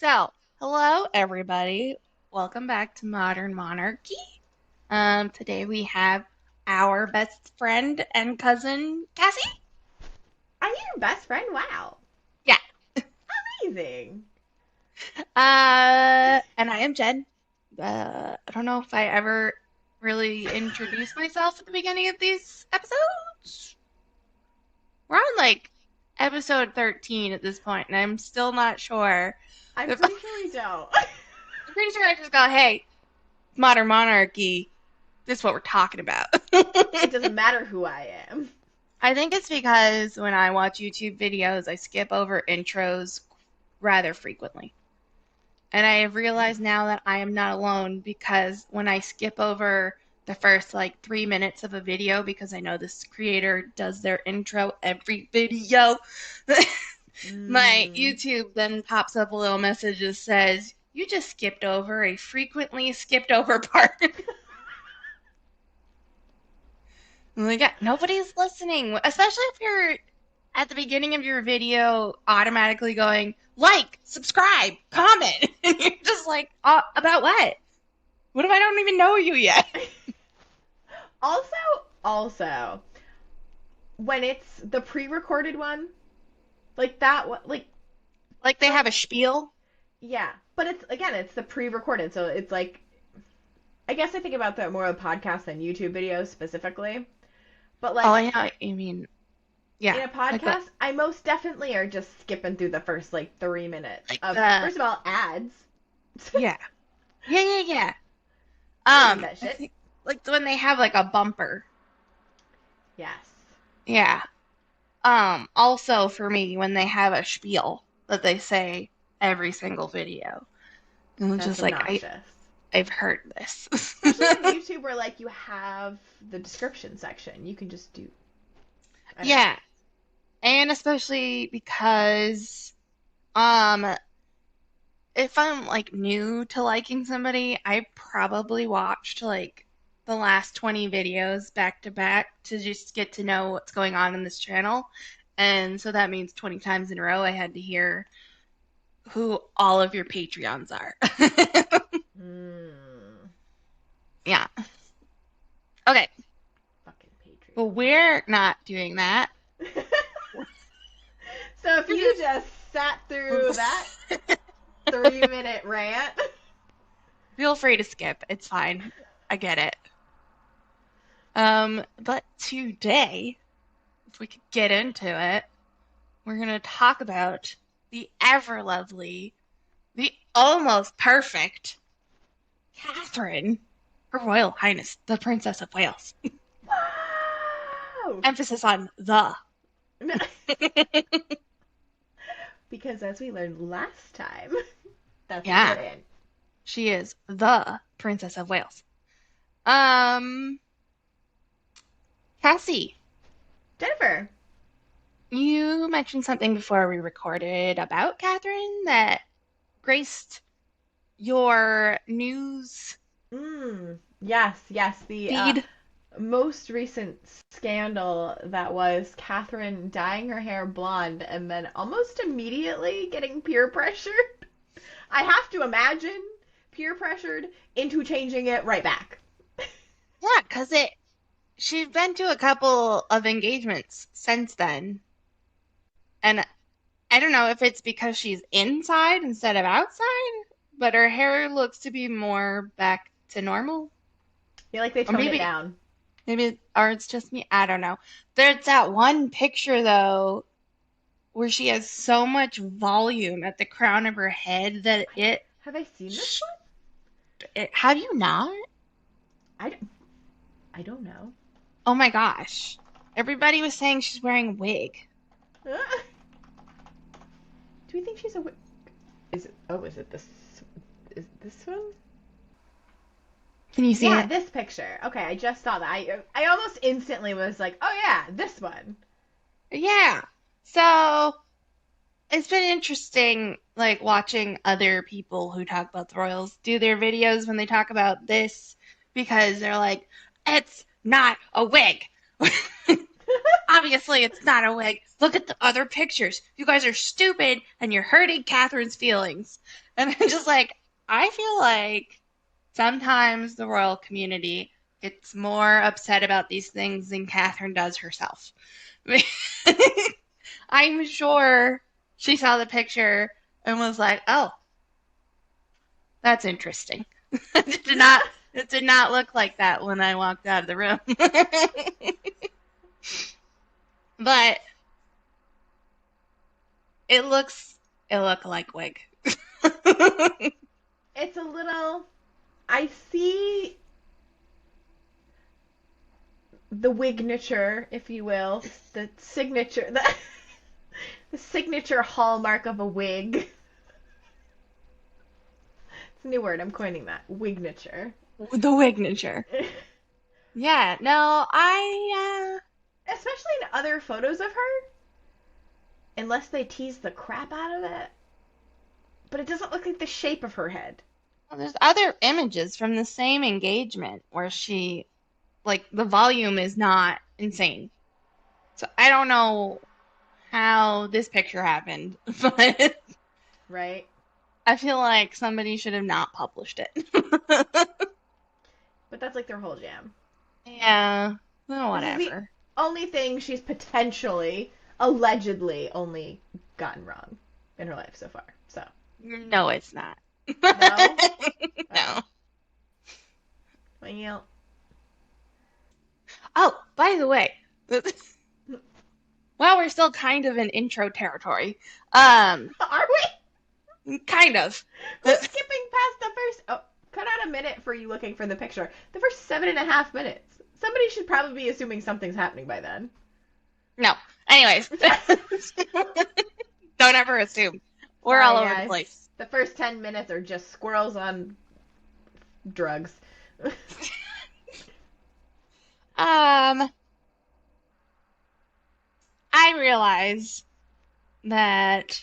Hello everybody. Welcome back to Modern Monarchy. Today we have our best friend and cousin, Cassie. Are you your best friend? Wow. Yeah. Amazing. And I am Jen. I don't know if I ever really introduced myself at the beginning of these episodes. We're on like episode 13 at this point, and I'm still not sure I'm if pretty sure we don't. I'm pretty sure I just go, hey, Modern Monarchy. This is what we're talking about. It doesn't matter who I am. I think it's because when I watch YouTube videos, I skip over intros rather frequently. And I have realized now that I am not alone because when I skip over the first like 3 minutes of a video because I know this creator does their intro every video, my Mm. YouTube then pops up a little message that says, you just skipped over a frequently skipped over part. I'm like, yeah, nobody's listening, especially if you're at the beginning of your video automatically going, like, subscribe, comment. And you're just like, about what? What if I don't even know you yet? Also, also, when it's the pre-recorded one, like that one, Like they have a spiel. yeah. But it's the pre-recorded, so it's like, I guess I think about that more of podcasts than YouTube videos specifically. But Oh, like I know. I mean, yeah, in a like the, podcast, I most definitely are just skipping through the first like 3 minutes like of, the, first of all, ads. yeah, yeah. I don't need that I shit. think like when they have like a bumper. Yes. Yeah. Also for me, when they have a spiel that they say every single video. And it's That's just like obnoxious. I've heard this. Especially on YouTube where like you have the description section. You can just do I don't know. Yeah, and especially because um if I'm like new to liking somebody, I probably watched like the last 20 videos back to back to just get to know what's going on in this channel. And so that means 20 times in a row I had to hear who all of your Patreons are. Hmm. Yeah. Okay. Fucking Well, Patreon. we're not doing that. So if you just sat through that 3 minute rant, Feel free to skip. It's fine. I get it. But today, if we could get into it, we're going to talk about the ever lovely, the almost perfect Catherine, Her Royal Highness, the Princess of Wales. wow. Emphasis on the. Because as we learned last time, that's Yeah, important. she is the Princess of Wales. Um, Cassie, Jennifer. you mentioned something before we recorded about Catherine that graced your news Yes, yes. The feed. most recent scandal that was Catherine dyeing her hair blonde and then almost immediately getting peer pressured. I have to imagine peer pressured into changing it right back. Yeah, because she's been to a couple of engagements since then. And I don't know if it's because she's inside instead of outside, but her hair looks to be more back to normal. I feel like they Or toned it maybe, down. or it's just me. I don't know. There's that one picture, though, where she has so much volume at the crown of her head that Have I seen this one? have you not? I, I don't know. Oh my gosh. Everybody was saying she's wearing a wig. Do we think she's a? Is it? Oh, is it this? Is this one? Can you see Yeah, it? this picture. Okay, I just saw that. I almost instantly was like, oh yeah, this one. Yeah. So it's been interesting, like watching other people who talk about the Royals do their videos when they talk about this because they're like, it's not a wig. Obviously, it's not a wig. Look at the other pictures. You guys are stupid and you're hurting Catherine's feelings. And I'm just like, I feel like sometimes the royal community gets more upset about these things than Catherine does herself. I'm sure she saw the picture and was like, "Oh, that's interesting." It did not. It did not look like that when I walked out of the room. But it looks. It looked like wig. It's a little. I see the wignature, if you will, the signature, the signature hallmark of a wig. It's a new word. I'm coining that. Wignature. The wignature. Yeah. No, I. Especially in other photos of her, unless they tease the crap out of it. But it doesn't look like the shape of her head. Well, there's other images from the same engagement where she, like, the volume is not insane. So I don't know how this picture happened, but Right? I feel like somebody should have not published it. But that's like their whole jam. Yeah, well, This is the whatever. only thing she's potentially, allegedly, only gotten wrong in her life so far. So, No, it's not. no? No. Oh. Well, Oh, by the way, well, we're still kind of in intro territory. Um, are we? kind of. We're skipping past the first. Oh, cut out a minute for you looking for the picture. The first 7.5 minutes. Somebody should probably be assuming something's happening by then. No. Anyways, don't ever assume. We're all Sorry, over the guys. place. The first 10 minutes are just squirrels on drugs. Um, I realize that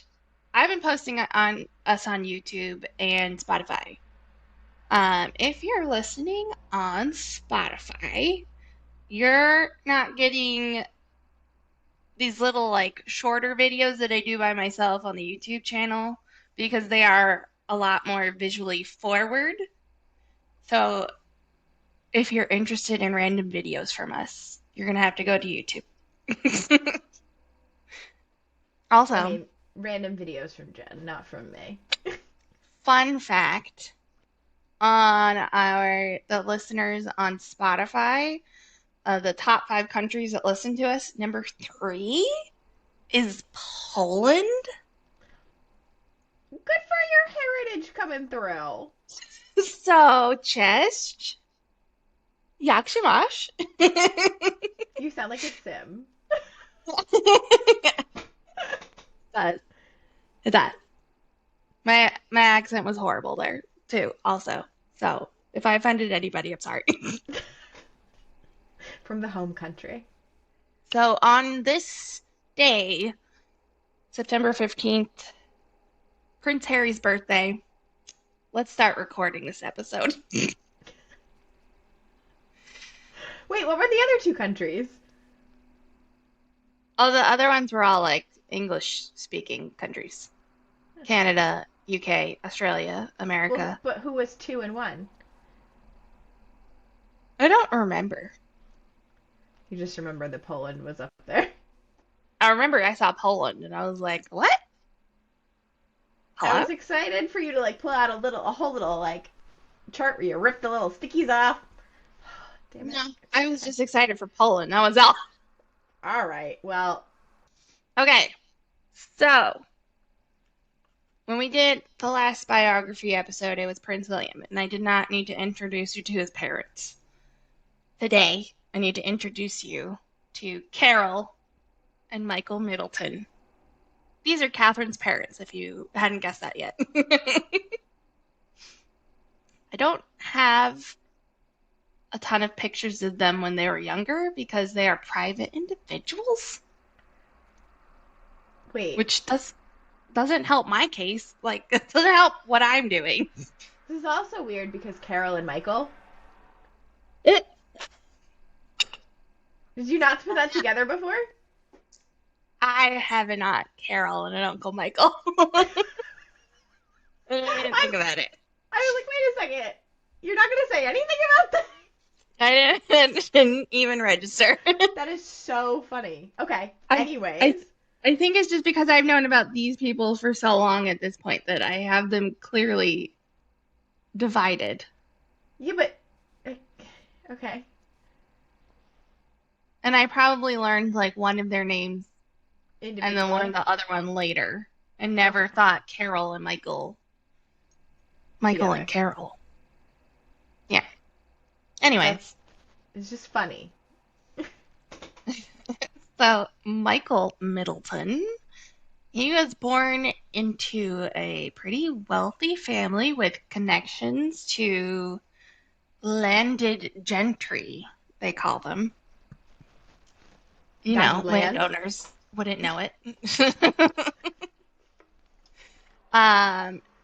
I've been posting on us on YouTube and Spotify. If you're listening on Spotify, you're not getting these little like shorter videos that I do by myself on the YouTube channel because they are a lot more visually forward. So if you're interested in random videos from us, you're gonna have to go to YouTube. I Also, mean, random videos from Jen, not from me. fun fact on our the listeners on Spotify, the top 5 countries that listen to us, number 3 is Poland. Good for your heritage coming through. So, cześć, jak się masz? You sound like a sim. But that my accent was horrible there too, also. So if I offended anybody, I'm sorry. From the home country. So on this day, September 15th, Prince Harry's birthday, let's start recording this episode. Wait, what were the other two countries? All the other ones were all like English speaking countries. Canada, UK, Australia, Well, America. but who was 2 and 1? I don't remember. You just remember that Poland was up there. I remember I saw Poland and I was like, what? I Hello? was excited for you to like pull out a whole little like chart where you ripped the little stickies off. Damn it. No, I was just excited for Poland. That was all. All right. Well, Okay, so when we did the last biography episode, it was Prince William, and I did not need to introduce you to his parents. Today, I need to introduce you to Carol and Michael Middleton. These are Catherine's parents, if you hadn't guessed that yet. I don't have a ton of pictures of them when they were younger because they are private individuals, wait. which doesn't help my case. Like, it doesn't help what I'm doing. This is also weird because Carol and Michael. It, Did you not put that together before? I have an aunt Carol and an uncle Michael. I didn't even I'm, think about it. I was like, wait a second. You're not going to say anything about that? I didn't even register. That is so funny. Okay. I I Anyways, I think it's just because I've known about these people for so long at this point that I have them clearly divided. yeah, but okay. And I probably learned like one of their names and then learned Individually. the other one later and never Okay. thought Carol and Michael and Together. Carol. Yeah. That's Anyways, it's just funny. so Michael Middleton, he was born into a pretty wealthy family with connections to landed gentry, they call them. You Guys know, with land. landowners wouldn't know it.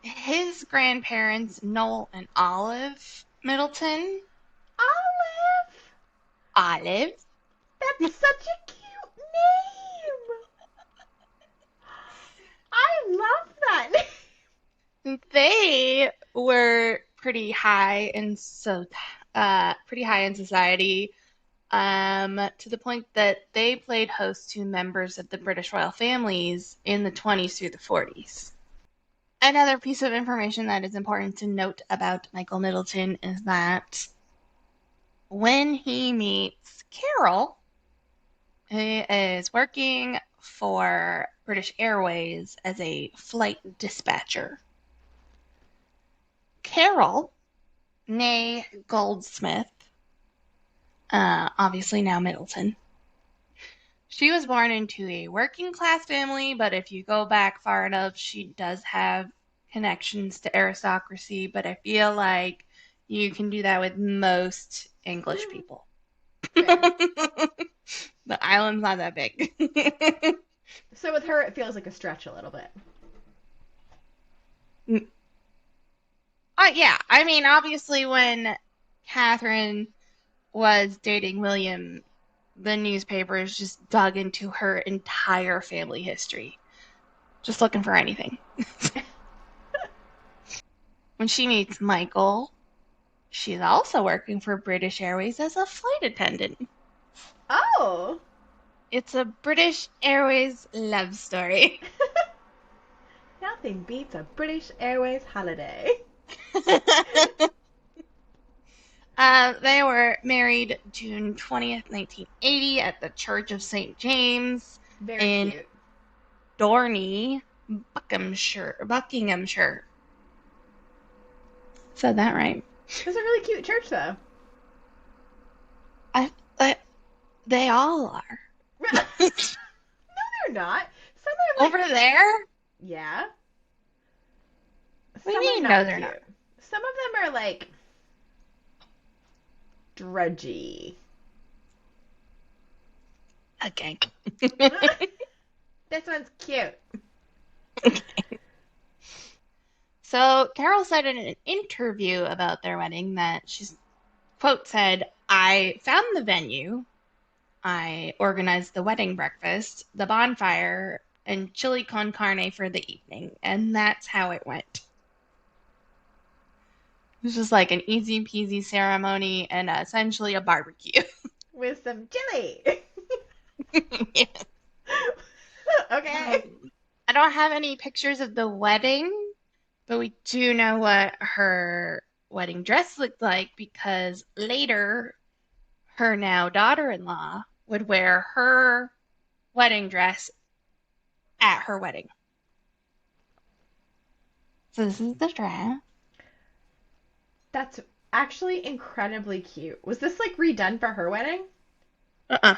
His grandparents, Noel and Olive Middleton, Olive. Olive, That's such a cute name. I love that. they were pretty high in society, to the point that they played host to members of the British royal families in the 20s through the 40s. Another piece of information that is important to note about Michael Middleton is that when he meets Carol, he is working for British Airways as a flight dispatcher. Carol, née Goldsmith, obviously now Middleton, she was born into a working class family, but if you go back far enough, she does have connections to aristocracy. But I feel like you can do that with most English people. Fair. The island's not that big. So with her, it feels like a stretch a little bit. Yeah, I mean, obviously, when Catherine was dating William, the newspapers just dug into her entire family history, just looking for anything. When she meets Michael, she's also working for British Airways as a flight attendant. Oh. It's a British Airways love story. Nothing beats a British Airways holiday. They were married June 20th, 1980, at the Church of St. James Very in cute. Dorney, Buckinghamshire. Said that right. That's a really cute church, though. I they all are. No, they're not. Some are Over like, there? yeah. What do you Some are mean, no, not they're not? cute. Some of them are like drudgy. Okay. This one's cute. So Carol said in an interview about their wedding that she's, quote, said, I found the venue, I organized the wedding breakfast, the bonfire, and chili con carne for the evening, and that's how it went. It was just like an easy peasy ceremony and essentially a barbecue. With some chili. Yeah. Okay. I don't have any pictures of the wedding, but we do know what her wedding dress looked like because later her now daughter-in-law would wear her wedding dress at her wedding. So this is the dress. That's actually incredibly cute. Was this like redone for her wedding? Uh-uh.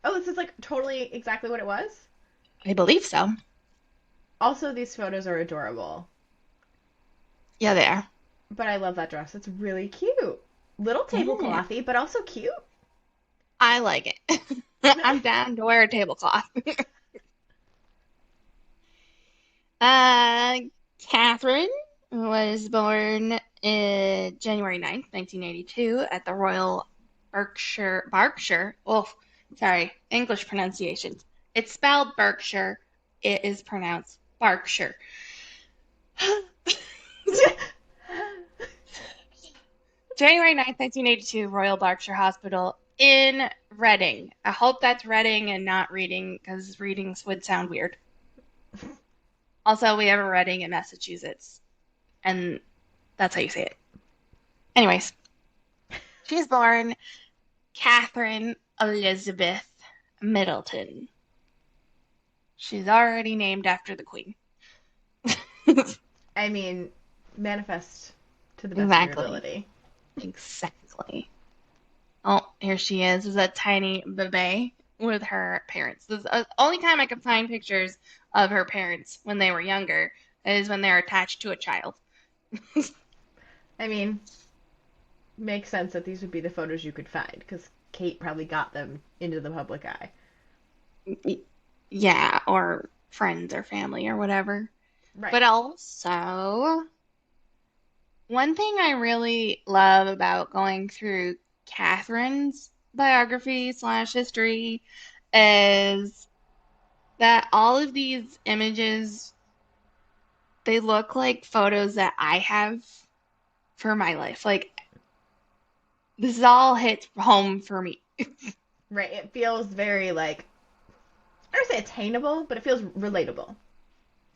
Oh, this is like totally exactly what it was? I believe so. Also, these photos are adorable. Yeah, they are. But I love that dress. It's really cute. Little Yeah. tableclothy, but also cute. I like it. I'm down to wear a tablecloth. Uh, Catherine was born January 9th, 1982, at the Royal Berkshire. Oh, sorry, English pronunciation. It's spelled Berkshire. It is pronounced Berkshire. January 9th, 1982, Royal Berkshire Hospital in Reading. I hope that's Reading and not Reading because readings would sound weird. Also, we have a Reading in Massachusetts, and that's how you say it. Anyways, she's born Catherine Elizabeth Middleton. She's already named after the Queen. I mean, manifest to the best of your Exactly. ability. Exactly. Oh, here she is a tiny baby with her parents. This is the only time I could find pictures of her parents when they were younger is when they're attached to a child. I mean, makes sense that these would be the photos you could find because Kate probably got them into the public eye. Yeah, or friends or family or whatever. Right. But also, one thing I really love about going through Catherine's biography slash history is that all of these images, they look like photos that I have for my life. Like, this all hits home for me. Right. It feels very like I don't say attainable, but it feels relatable.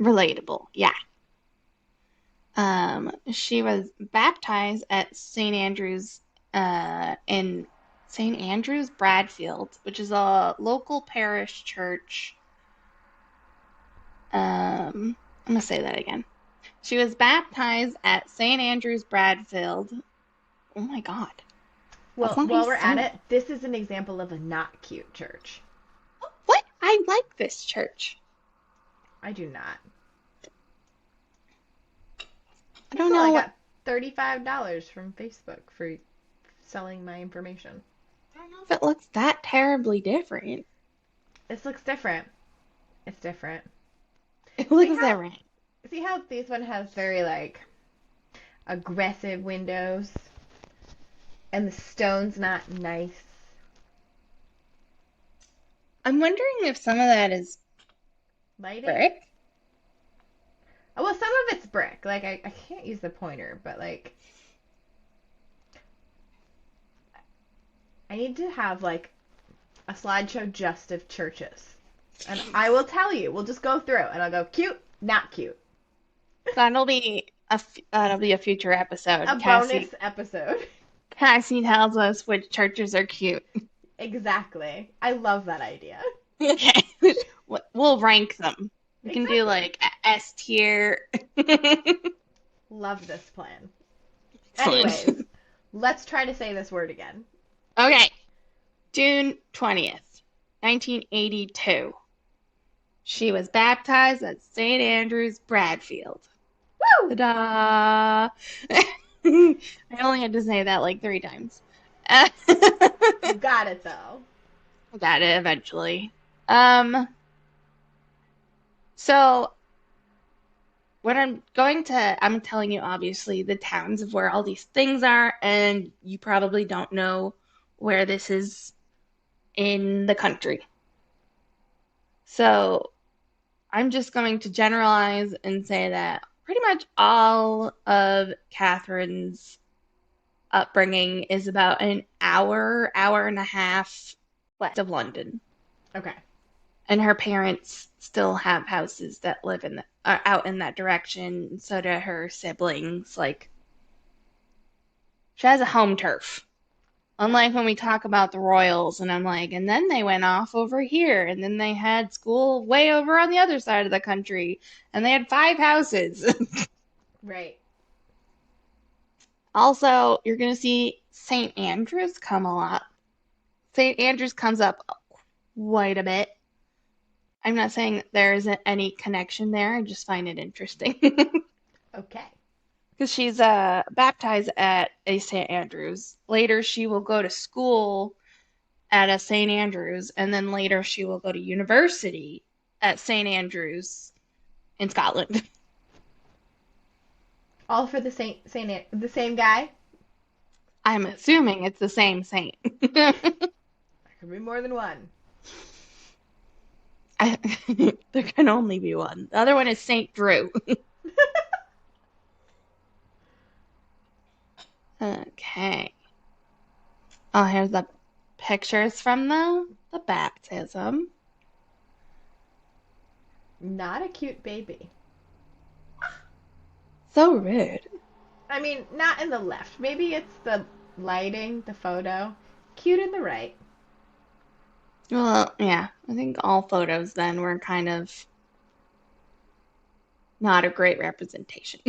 Relatable. Yeah. She was baptized at St. Andrew's in St. Andrew's Bradfield, which is a local parish church. I'm gonna say that again. She was baptized at St. Andrew's Bradfield. Oh my God, that's Well, not how you while we're say at it. it, this is an example of a not cute church. What? I like this church. I do not. I Oh, don't cool. I know. got $35 from Facebook for selling my information. I don't know if it looks that terribly different. This looks different. It's different. It See looks how different. see how this one has very like aggressive windows and the stone's not nice. I'm wondering if some of that is Lighting? brick. Oh, well, some of it's brick. Like I can't use the pointer, but like I need to have like a slideshow just of churches. And I will tell you. We'll just go through and I'll go cute, not cute. That'll be a future A episode. bonus episode. Cassie tells us which churches are cute. Exactly. I love that idea. Okay, we'll rank them. We can do Exactly. like S tier. Love this plan. Excellent. Anyways, let's try to say this word again. Okay, June 20th, 1982. She was baptized at St. Andrew's Bradfield. Woo! Ta-da! I only had to say that like 3 times. You got it though. Got it eventually. Um, so what I'm telling you obviously the towns of where all these things are, and you probably don't know where this is in the country. So I'm just going to generalize and say that pretty much all of Catherine's upbringing is about an hour and a half west of London. Okay. And her parents still have houses that live in are out in that direction. So do her siblings. Like she has a home turf. Unlike when we talk about the Royals, and I'm like, and then they went off over here, and then they had school way over on the other side of the country, and they had 5 houses. Right. Also, you're gonna see St. Andrews come a lot. St. Andrews comes up quite a bit. I'm not saying there isn't any connection there. I just find it interesting. Okay. Because she's baptized at a St. Andrews. Later, she will go to school at a St. Andrews, and then later she will go to university at St. Andrews in Scotland. All for the same guy. I'm assuming it's the same saint. There could be more than one. I, there can only be one. The other one is Saint Drew. Okay. Oh, here's the pictures from the baptism. Not a cute baby. So rude. I mean, not in the left. Maybe it's the lighting, the photo. Cute in the right. Well, yeah, I think all photos then were kind of not a great representation.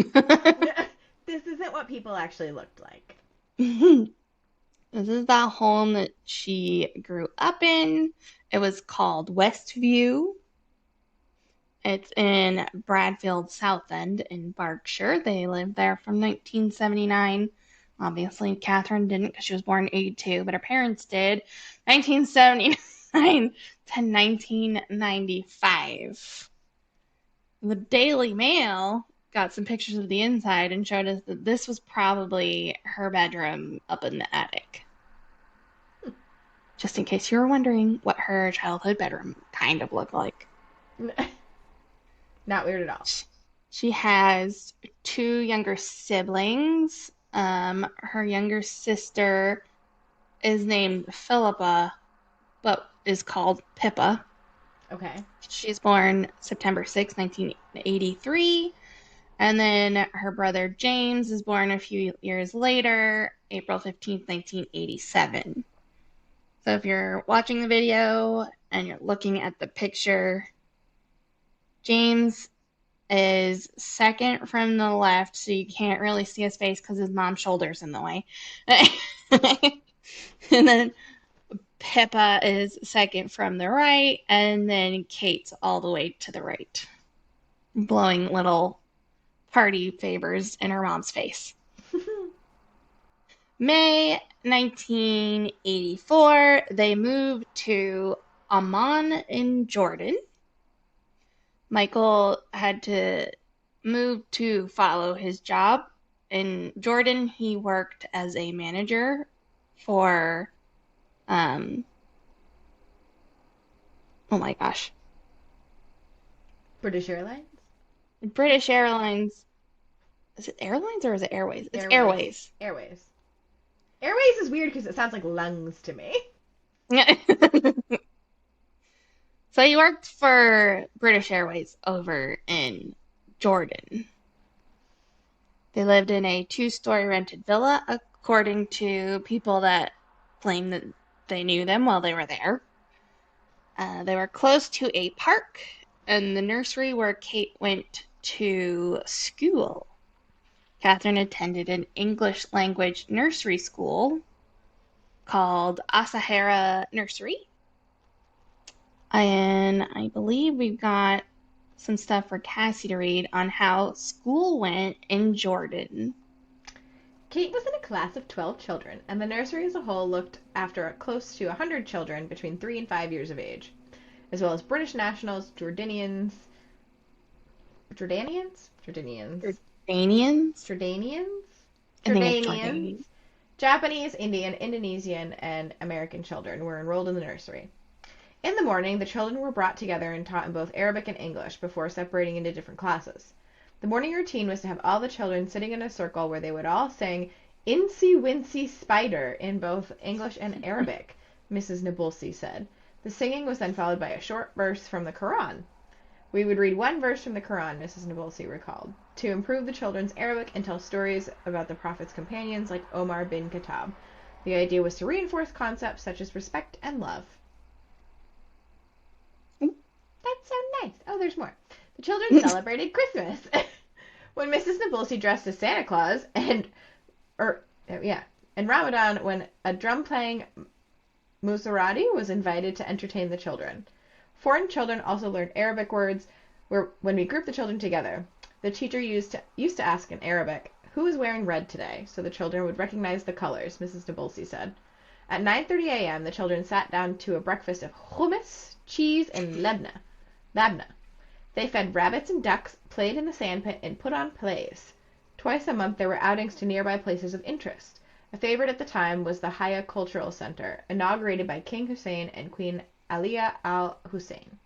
This isn't what people actually looked like. This is the home that she grew up in. It was called Westview. It's in Bradfield Southend in Berkshire. They lived there from 1979. Obviously, Catherine didn't because she was born in 82, but her parents did 1979 to 1995. The Daily Mail got some pictures of the inside and showed us that this was probably her bedroom up in the attic. Just in case you were wondering what her childhood bedroom kind of looked like. Not weird at all. She has two younger siblings. Her younger sister is named Philippa, but is called Pippa. Okay. She's born September 6th, 1983. And then her brother James is born a few years later, April 15th, 1987. So if you're watching the video and you're looking at the picture, James is second from the left, so you can't really see his face because his mom's shoulder's in the way. And then Pippa is second from the right, and then Kate's all the way to the right, blowing little party favors in her mom's face. May 1984, they moved to Amman in Jordan. Michael had to move to follow his job. In Jordan, he worked as a manager for, um, oh my gosh, British Airlines? British Airlines. Is it airlines or is it airways? It's Airways. airways. Airways. Airways is weird because it sounds like lungs to me. So he worked for British Airways over in Jordan. They lived in a two-story rented villa, according to people that claim that they knew them while they were there. They were close to a park and the nursery where Kate went to school. Catherine attended an English language nursery school called Asahara Nursery. And I believe we've got some stuff for Cassie to read on how school went in Jordan. Kate was in a class of 12 children, and the nursery as a whole looked after close to 100 children between 3 and 5 years of age, as well as British nationals, Jordanians? I think it's Jordanians, Jordanian. Japanese, Indian, Indonesian, and American children were enrolled in the nursery. In the morning, the children were brought together and taught in both Arabic and English before separating into different classes. The morning routine was to have all the children sitting in a circle where they would all sing Incy Wincy Spider in both English and Arabic, Mrs. Nabulsi said. The singing was then followed by a short verse from the Quran. We would read one verse from the Quran, Mrs. Nabulsi recalled, to improve the children's Arabic and tell stories about the Prophet's companions like Omar bin Khattab. The idea was to reinforce concepts such as respect and love. That's so nice. Oh, there's more. The children celebrated Christmas when Mrs. Nabulsi dressed as Santa Claus and Ramadan when a drum-playing Musarati was invited to entertain the children. Foreign children also learned Arabic words when we grouped the children together. The teacher used to ask in Arabic, "Who is wearing red today?" so the children would recognize the colors, Mrs. Nabulsi said. At 9:30 a.m., the children sat down to a breakfast of hummus, cheese, and labna. They fed rabbits and ducks, played in the sandpit, and put on plays. Twice a month there were outings to nearby places of interest. A favorite at the time was the Haya Cultural Center, inaugurated by King Hussein and Queen Alia Al Hussein.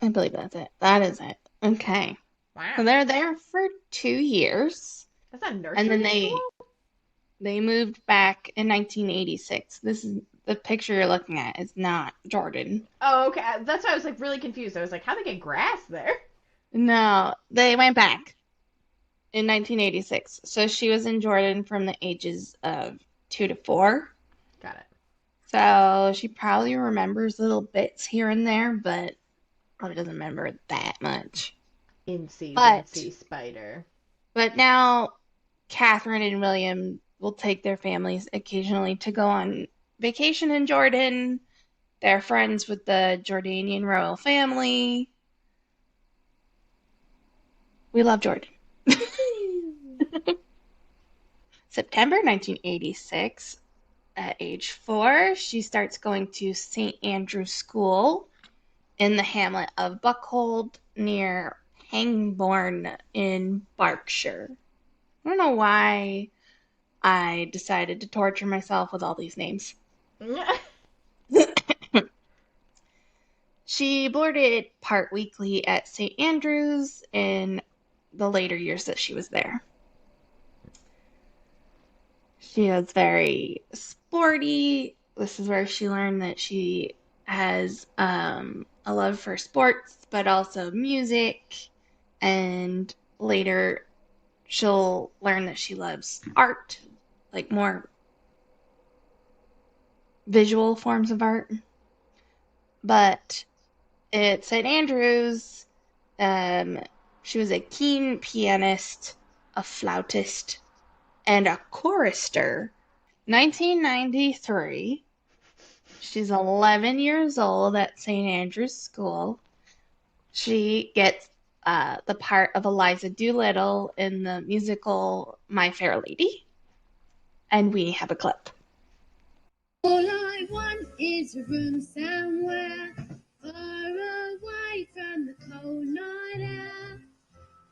I believe that's it. That is it. Okay. So Wow. they're there for 2 years. That's a And then nursery they, school? They moved back in 1986. This is the picture you're looking at is not Jordan. Oh, okay. That's why I was like really confused. I was like, how would they get grass there? No, they went back in 1986. So she was in Jordan from the ages of 2 to 4. Got it. So she probably remembers little bits here and there, but probably doesn't remember that much. Incy But Wincy Spider. but now Catherine and William will take their families occasionally to go on vacation in Jordan. They're friends with the Jordanian royal family. We love Jordan. Woo! September 1986, at age 4, she starts going to St. Andrew's School in the hamlet of Buckhold near Pangbourne in Berkshire. I don't know why I decided to torture myself with all these names. She boarded part weekly at St. Andrews in the later years that she was there. She was very sporty. This is where she learned that she has a love for sports, but also music. And later, she'll learn that she loves art, like more visual forms of art. But at St. Andrews, um, she was a keen pianist, a flautist, and a chorister. 1993, she's 11 years old at St. Andrew's School. She gets the part of Eliza Doolittle in the musical My Fair Lady, and we have a clip. All I want is a room somewhere far away from the cold night air,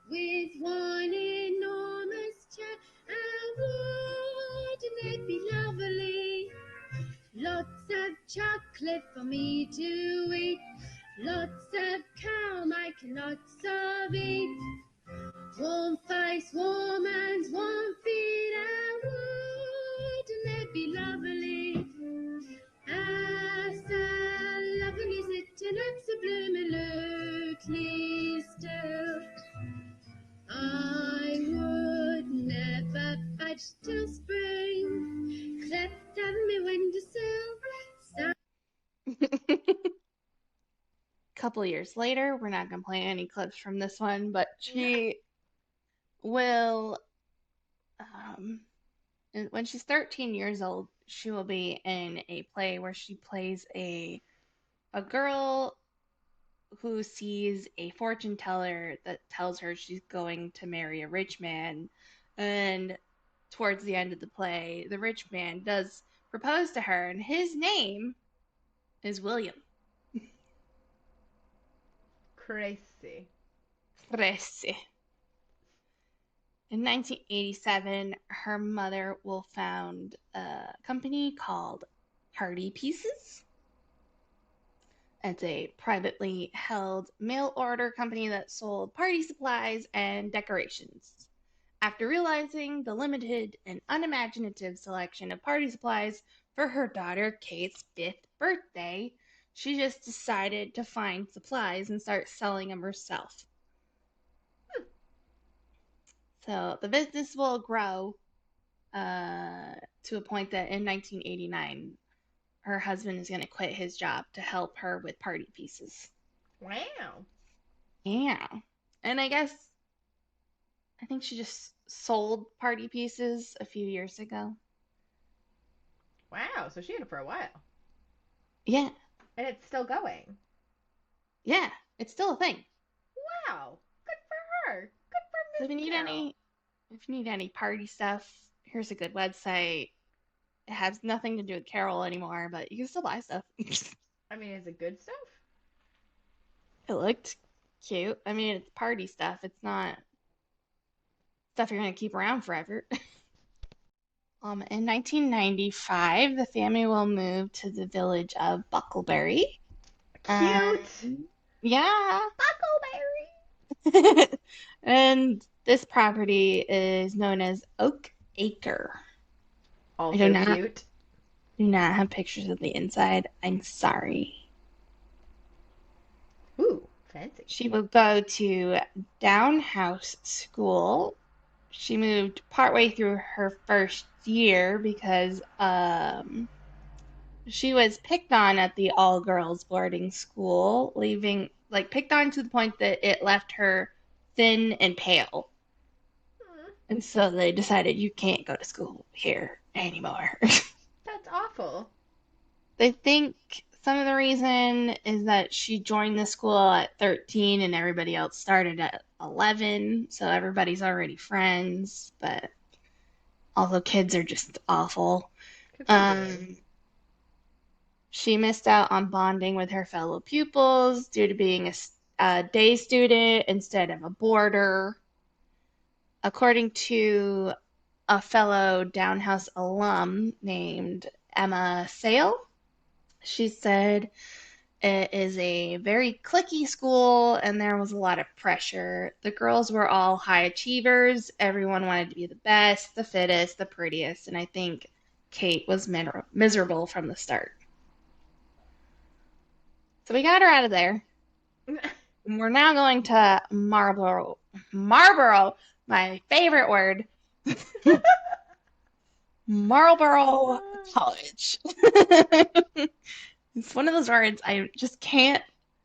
with one enormous chair. And wouldn't it be lovely? Lots of chocolate for me to eat, lots of cow milk and lots of eat. Warm face, warm hands, warm feet, and wouldn't it be lovely? As a lovely is it and absolutely still. I would never budge till spring crept on my windowsill. Couple years later, we're not going to play any clips from this one, but she will, um, when she's 13 years old, she will be in a play where she plays a girl who sees a fortune teller that tells her she's going to marry a rich man. And towards the end of the play, the rich man does propose to her, and his name is William. Crazy. Crazy. In 1987, her mother will found a company called Party Pieces. It's a privately held mail order company that sold party supplies and decorations. After realizing the limited and unimaginative selection of party supplies for her daughter Kate's 5th birthday, she just decided to find supplies and start selling them herself. So the business will grow to a point that in 1989, her husband is going to quit his job to help her with party pieces. Wow. Yeah. And I think she just sold party pieces a few years ago. Wow. So she had it for a while. Yeah. And it's still going. Yeah. It's still a thing. Wow. Good for her. Good for So Miss Carol. if you need any party stuff, here's a good website. It has nothing to do with Carol anymore, but you can still buy stuff. It I mean, is it good stuff? looked cute. I mean, it's party stuff. It's not stuff you're going to keep around forever. In 1995, the family will move to the village of Bucklebury. Cute. Yeah. Buckleberry. And this property is known as Oak Acre. I do Also not cute. do not have pictures of the inside. I'm sorry. Ooh, fancy. She will go to Down House School. She moved partway through her first year because she was picked on at the all girls boarding school, leaving like picked on to the point that it left her thin and pale. Hmm, And so they decided you can't go to school here anymore. that's awful. They think some of the reason is that she joined the school at 13 and everybody else started at 11, so everybody's already friends, but also kids are just awful. Kids are mean. Um, she missed out on bonding with her fellow pupils due to being a day student instead of a boarder. According to a fellow Downhouse alum named Emma Sale, she said it is a very cliquey school and there was a lot of pressure. The girls were all high achievers. Everyone wanted to be the best, the fittest, the prettiest, and I think Kate was miserable from the start. So we got her out of there. We're now going to Marlborough. Marlborough, my favorite word. Marlborough College. It's one of those words I just can't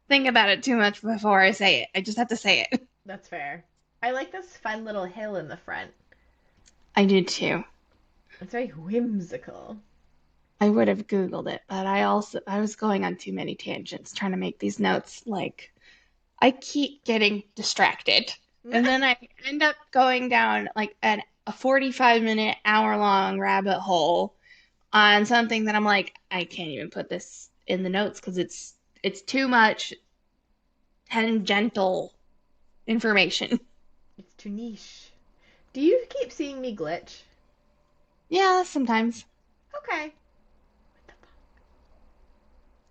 think about it too much before I say it. I just have to say it. That's fair. I like this fun little hill in the front. I do too. It's very whimsical. I would have Googled it, but I was going on too many tangents trying to make these notes. Like I keep getting distracted. And then I end up going down like a 45-minute, hour-long rabbit hole on something that I'm like, I can't even put this in the notes because it's too much tangential information. It's too niche. Do you keep seeing me glitch? Yeah, sometimes. Okay.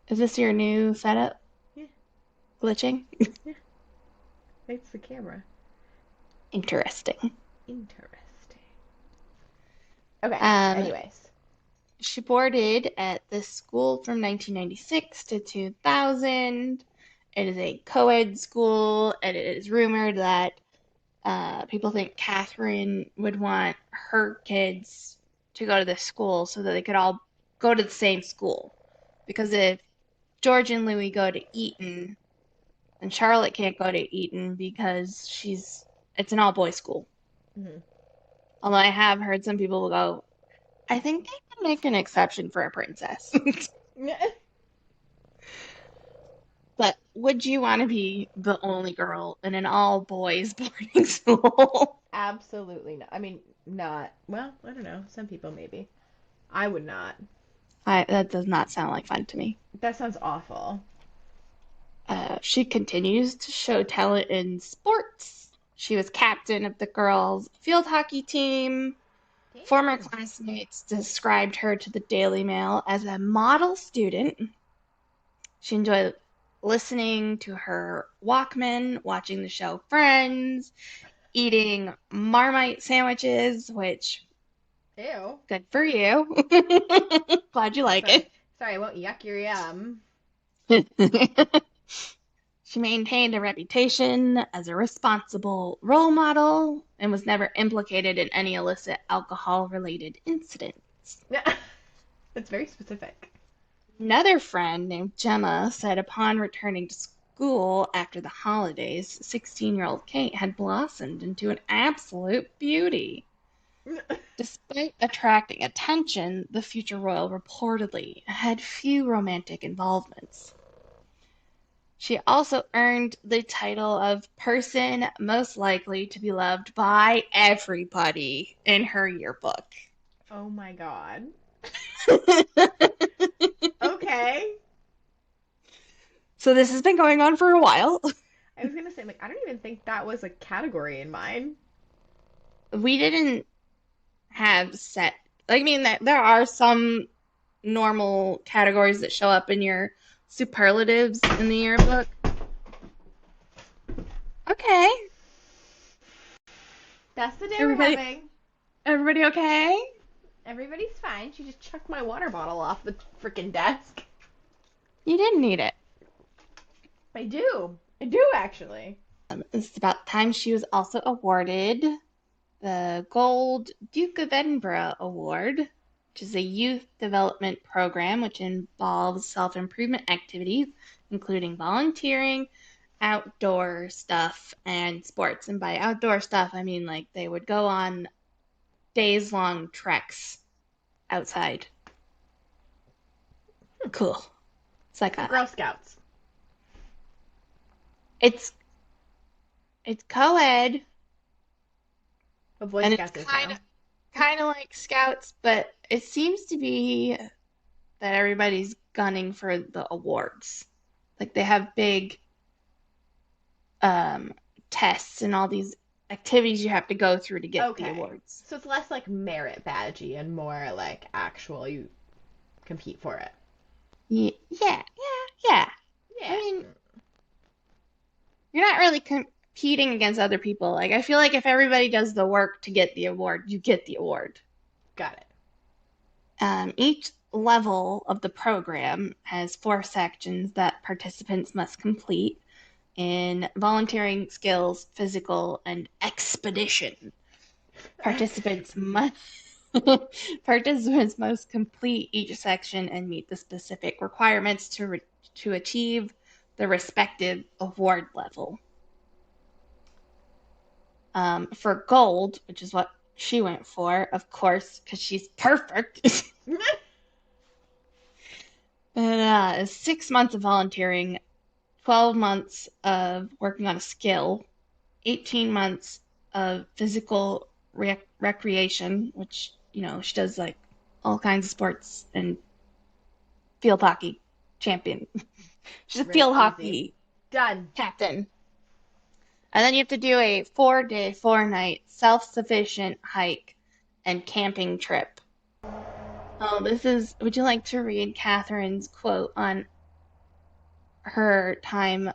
Is this your new setup? Yeah, Glitching? yeah. It's the camera. Interesting. Interesting. Okay. Um, Anyways. she boarded at this school from 1996 to 2000. It is a co-ed school, and it is rumored that people think Catherine would want her kids to go to this school so that they could all go to the same school. Because if George and Louis go to Eton, then Charlotte can't go to Eton because it's an all-boys school. Mhm. Although I have heard some people will go, I think they can make an exception for a princess. But would you want to be the only girl in an all-boys boarding school? Absolutely not. I mean, not. Well, I don't know. Some people maybe. I would not. That does not sound like fun to me. That sounds awful. She continues to show talent in sports. She was captain of the girls' field hockey team. Former Damn. classmates described her to the Daily Mail as a model student. She enjoyed listening to her Walkman, watching the show Friends, eating Marmite sandwiches, which Ew. good for you. Glad you like Sorry. it. Sorry, I won't yuck your yum. She maintained a reputation as a responsible role model and was never implicated in any illicit alcohol-related incidents. That's very specific. Another friend named Gemma said upon returning to school after the holidays, 16-year-old Kate had blossomed into an absolute beauty. Despite attracting attention, the future royal reportedly had few romantic involvements. She also earned the title of person most likely to be loved by everybody in her yearbook. Oh my god. Okay. So this has been going on for a while. I was gonna say, like, I don't even think that was a category in mine. We didn't have set, I mean, that there are some normal categories that show up in your superlatives in the yearbook. Okay. That's the day we're Everybody, having. everybody okay? Everybody's fine. She just chucked my water bottle off the freaking desk. You didn't need it. I do. I do, actually. It's about time she was also awarded the Gold Duke of Edinburgh Award, which is a youth development program which involves self-improvement activities, including volunteering, outdoor stuff, and sports. And by outdoor stuff, I mean like they would go on days-long treks outside. Cool. It's like So Girl Scouts. it's it's co-ed But Boy and it's Scouts is kind of now. kind of like Scouts, but it seems to be that everybody's gunning for the awards. Like they have big um, tests and all these activities you have to go through to get the Okay. awards. So it's less like merit badgy and more like actual you compete for it. Yeah. I Yeah. mean, you're not really competing against other people. Like I feel like if everybody does the work to get the award, you get the award. Got it. Each level of the program has four sections that participants must complete in volunteering skills, physical, and expedition. Participants must participants must complete each section and meet the specific requirements to achieve the respective award level. For gold, which is what she went for, of course, because she's perfect. And 6 months of volunteering, 12 months of working on a skill, 18 months of physical recreation, which, she does like all kinds of sports and field hockey champion. She's a Real field easy. hockey Done. captain. And then you have to do a 4-day, 4-night self-sufficient hike and camping trip. Oh, would you like to read Catherine's quote on her time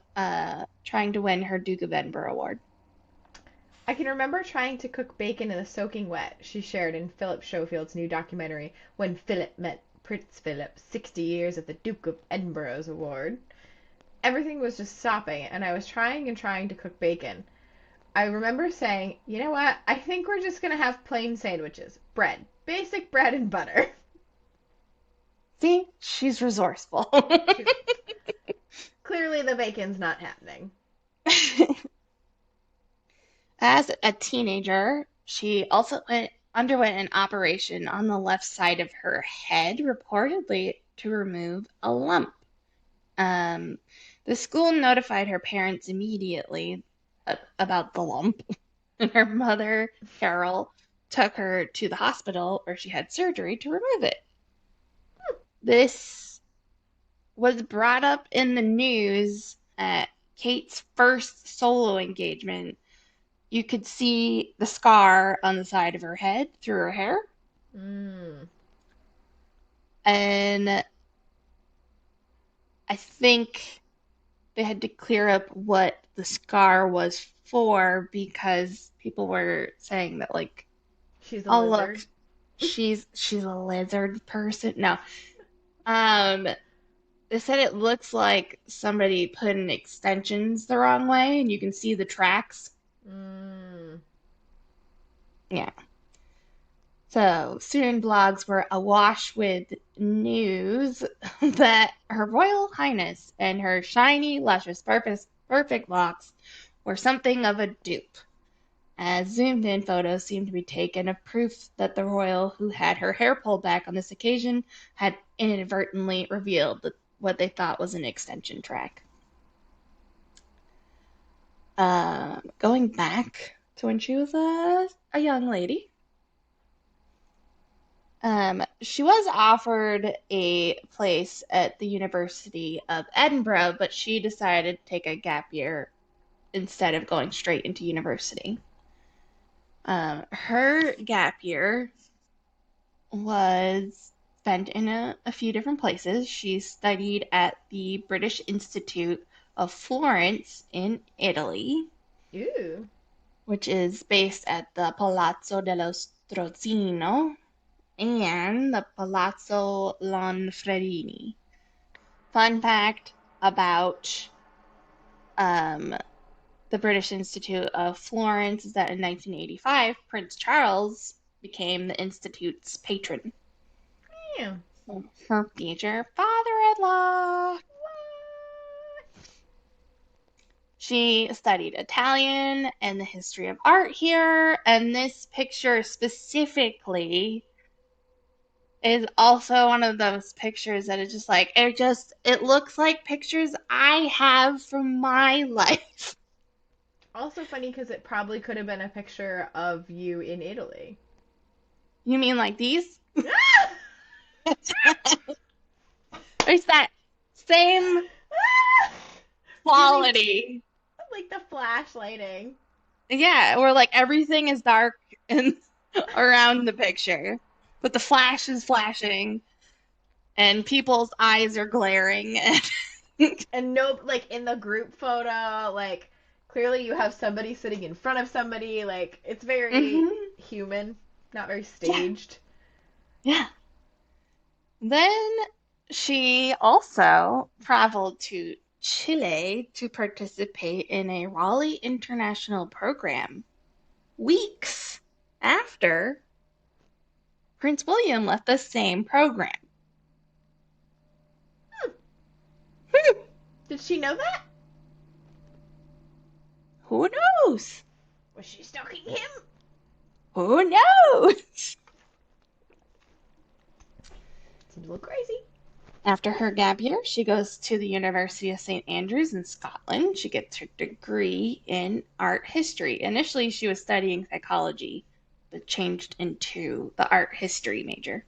trying to win her Duke of Edinburgh award? I can remember trying to cook bacon in the soaking wet she shared in Philip Schofield's new documentary, When Philip Met Prince Philip, 60 Years at the Duke of Edinburgh's Award. Everything was just stopping, and I was trying and trying to cook bacon. I remember saying, you know what, I think we're just going to have plain sandwiches. Bread. Basic bread and butter. See, she's resourceful. Clearly the bacon's not happening. As a teenager, she also underwent an operation on the left side of her head, reportedly to remove a lump. Um, the school notified her parents immediately about the lump, and her mother, Carol, took her to the hospital where she had surgery to remove it. This was brought up in the news at Kate's first solo engagement. You could see the scar on the side of her head through her hair. Mm. And I think they had to clear up what the scar was for because people were saying that like, She's a oh look, lizard. she's a lizard person. No. Um they said it looks like somebody put in extensions the wrong way and you can see the tracks. Mm. Yeah. So soon blogs were awash with news that Her Royal Highness and her shiny, luscious, perfect locks were something of a dupe, as zoomed-in photos seemed to be taken of proof that the royal who had her hair pulled back on this occasion had inadvertently revealed what they thought was an extension track. Going back to when she was a young lady, she was offered a place at the University of Edinburgh, but she decided to take a gap year instead of going straight into university. Her gap year was spent in a few different places. She studied at the British Institute of Florence in Italy, Ooh. which is based at the Palazzo dello Strozzino. and the Palazzo Lanfredini. Fun fact about um, the British Institute of Florence is that in 1985, Prince Charles became the Institute's patron. Yeah. So her future father-in-law. She studied Italian and the history of art here, and this picture specifically is also one of those pictures that is just like it looks like pictures I have from my life. Also funny because it probably could have been a picture of you in Italy. You mean like these? There's that same Really, quality. like the flash lighting. Yeah, where like everything is dark and around the picture, but the flash is flashing and people's eyes are glaring. And no, like in the group photo, like clearly you have somebody sitting in front of somebody. Like it's very hmm human, not very Yeah, staged. yeah. Then she also traveled to Chile to participate in a Raleigh International program weeks after Prince William left the same program. Hmm. Hmm, Did she know that? who knows? Was she stalking him? Who knows? Seems a little crazy. After her gap year, she goes to the University of St. Andrews in Scotland. She gets her degree in art history. Initially, she was studying psychology, but changed into the art history major.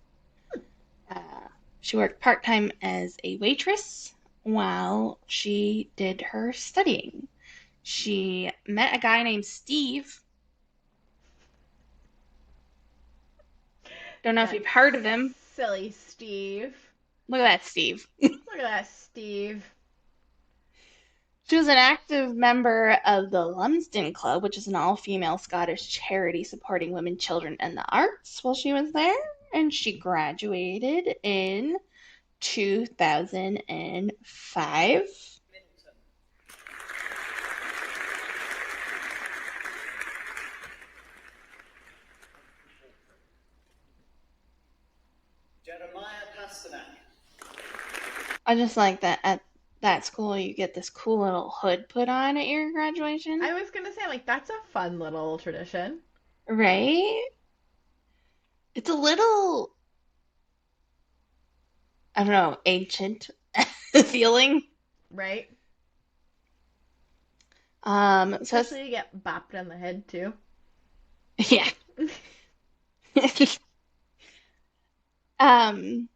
She worked part time as a waitress while she did her studying. She met a guy named Steve. Don't know if That you've heard of him. silly Steve. Look at that, Steve. Look at that Steve. She was an active member of the Lumsden Club, which is an all-female Scottish charity supporting women, children, and the arts while she was there. And she graduated in 2005. Jeremiah Pasternak. I just like that at that school you get this cool little hood put on at your graduation, I was gonna say, like, that's a fun little tradition. right? It's a little, I don't know, ancient feeling. Right? So Especially you get bopped on the head too. yeah. Um,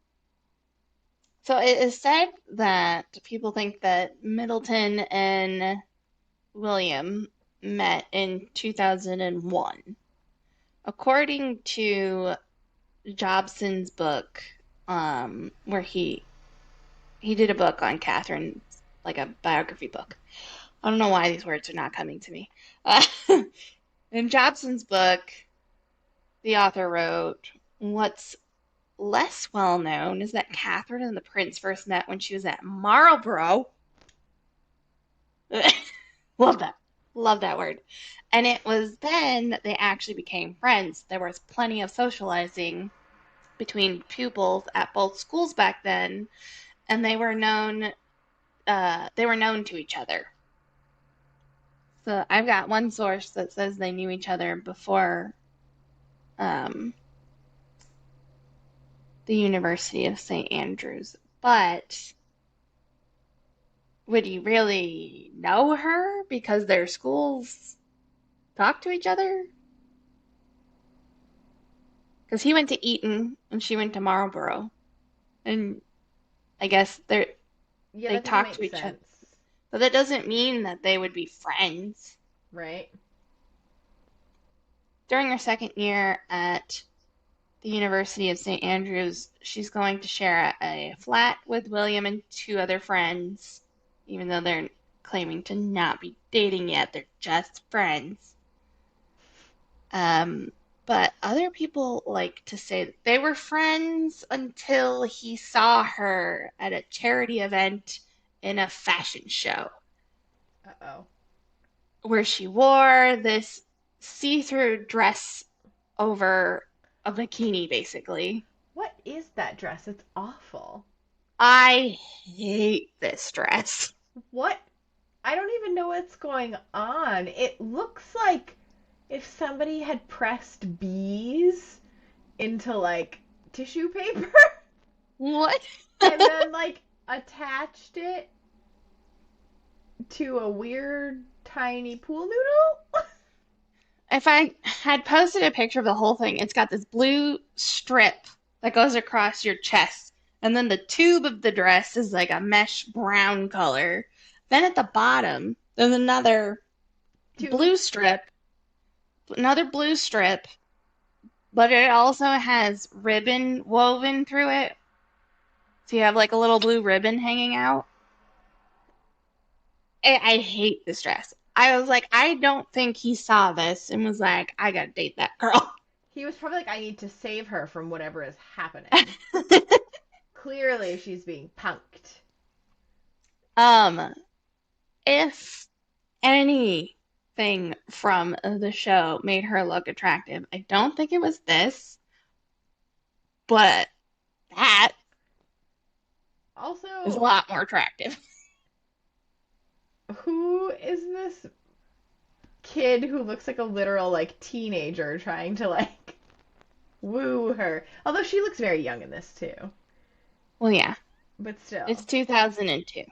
so it is said that people think that Middleton and William met in 2001. According to Jobson's book, where he did a book on Catherine, like a biography book. I don't know why these words are not coming to me. Uh, in Jobson's book, the author wrote, "What's less well known is that Catherine and the prince first met when she was at Marlborough." Love that. Love that word. And it was then that they actually became friends. There was plenty of socializing between pupils at both schools back then, and they were known to each other. So I've got one source that says they knew each other before um, the University of St. Andrews. But would you really know her because their schools talk to each other? Because he went to Eton and she went to Marlborough, and I guess Yeah, they that doesn't talk to make each other. sense. But that doesn't mean that they would be friends. Right? During her second year at the University of St. Andrews, she's going to share a flat with William and two other friends, even though they're claiming to not be dating yet. They're just friends. Um, But other people like to say that they were friends until he saw her at a charity event in a fashion show Uh-oh. where she wore this see-through dress over a bikini, basically. What is that dress? It's awful. I hate this dress. What? I don't even know what's going on. It looks like if somebody had pressed bees into like tissue paper What? and then like attached it to a weird tiny pool noodle. If I had posted a picture of the whole thing, it's got this blue strip that goes across your chest, and then the tube of the dress is like a mesh brown color. Then at the bottom, there's Tube. another blue strip, but it also has ribbon woven through it. So you have like a little blue ribbon hanging out. I hate this dress. I was like, I don't think he saw this and was like, I gotta date that girl. He was probably like, I need to save her from whatever is happening. Clearly, she's being punked. Um, if anything from the show made her look attractive, I don't think it was this, but that is a Also, lot more attractive. who is this kid who looks like a literal like teenager trying to like woo her? Although she looks very young in this too. Well, yeah, But it's still, 2002.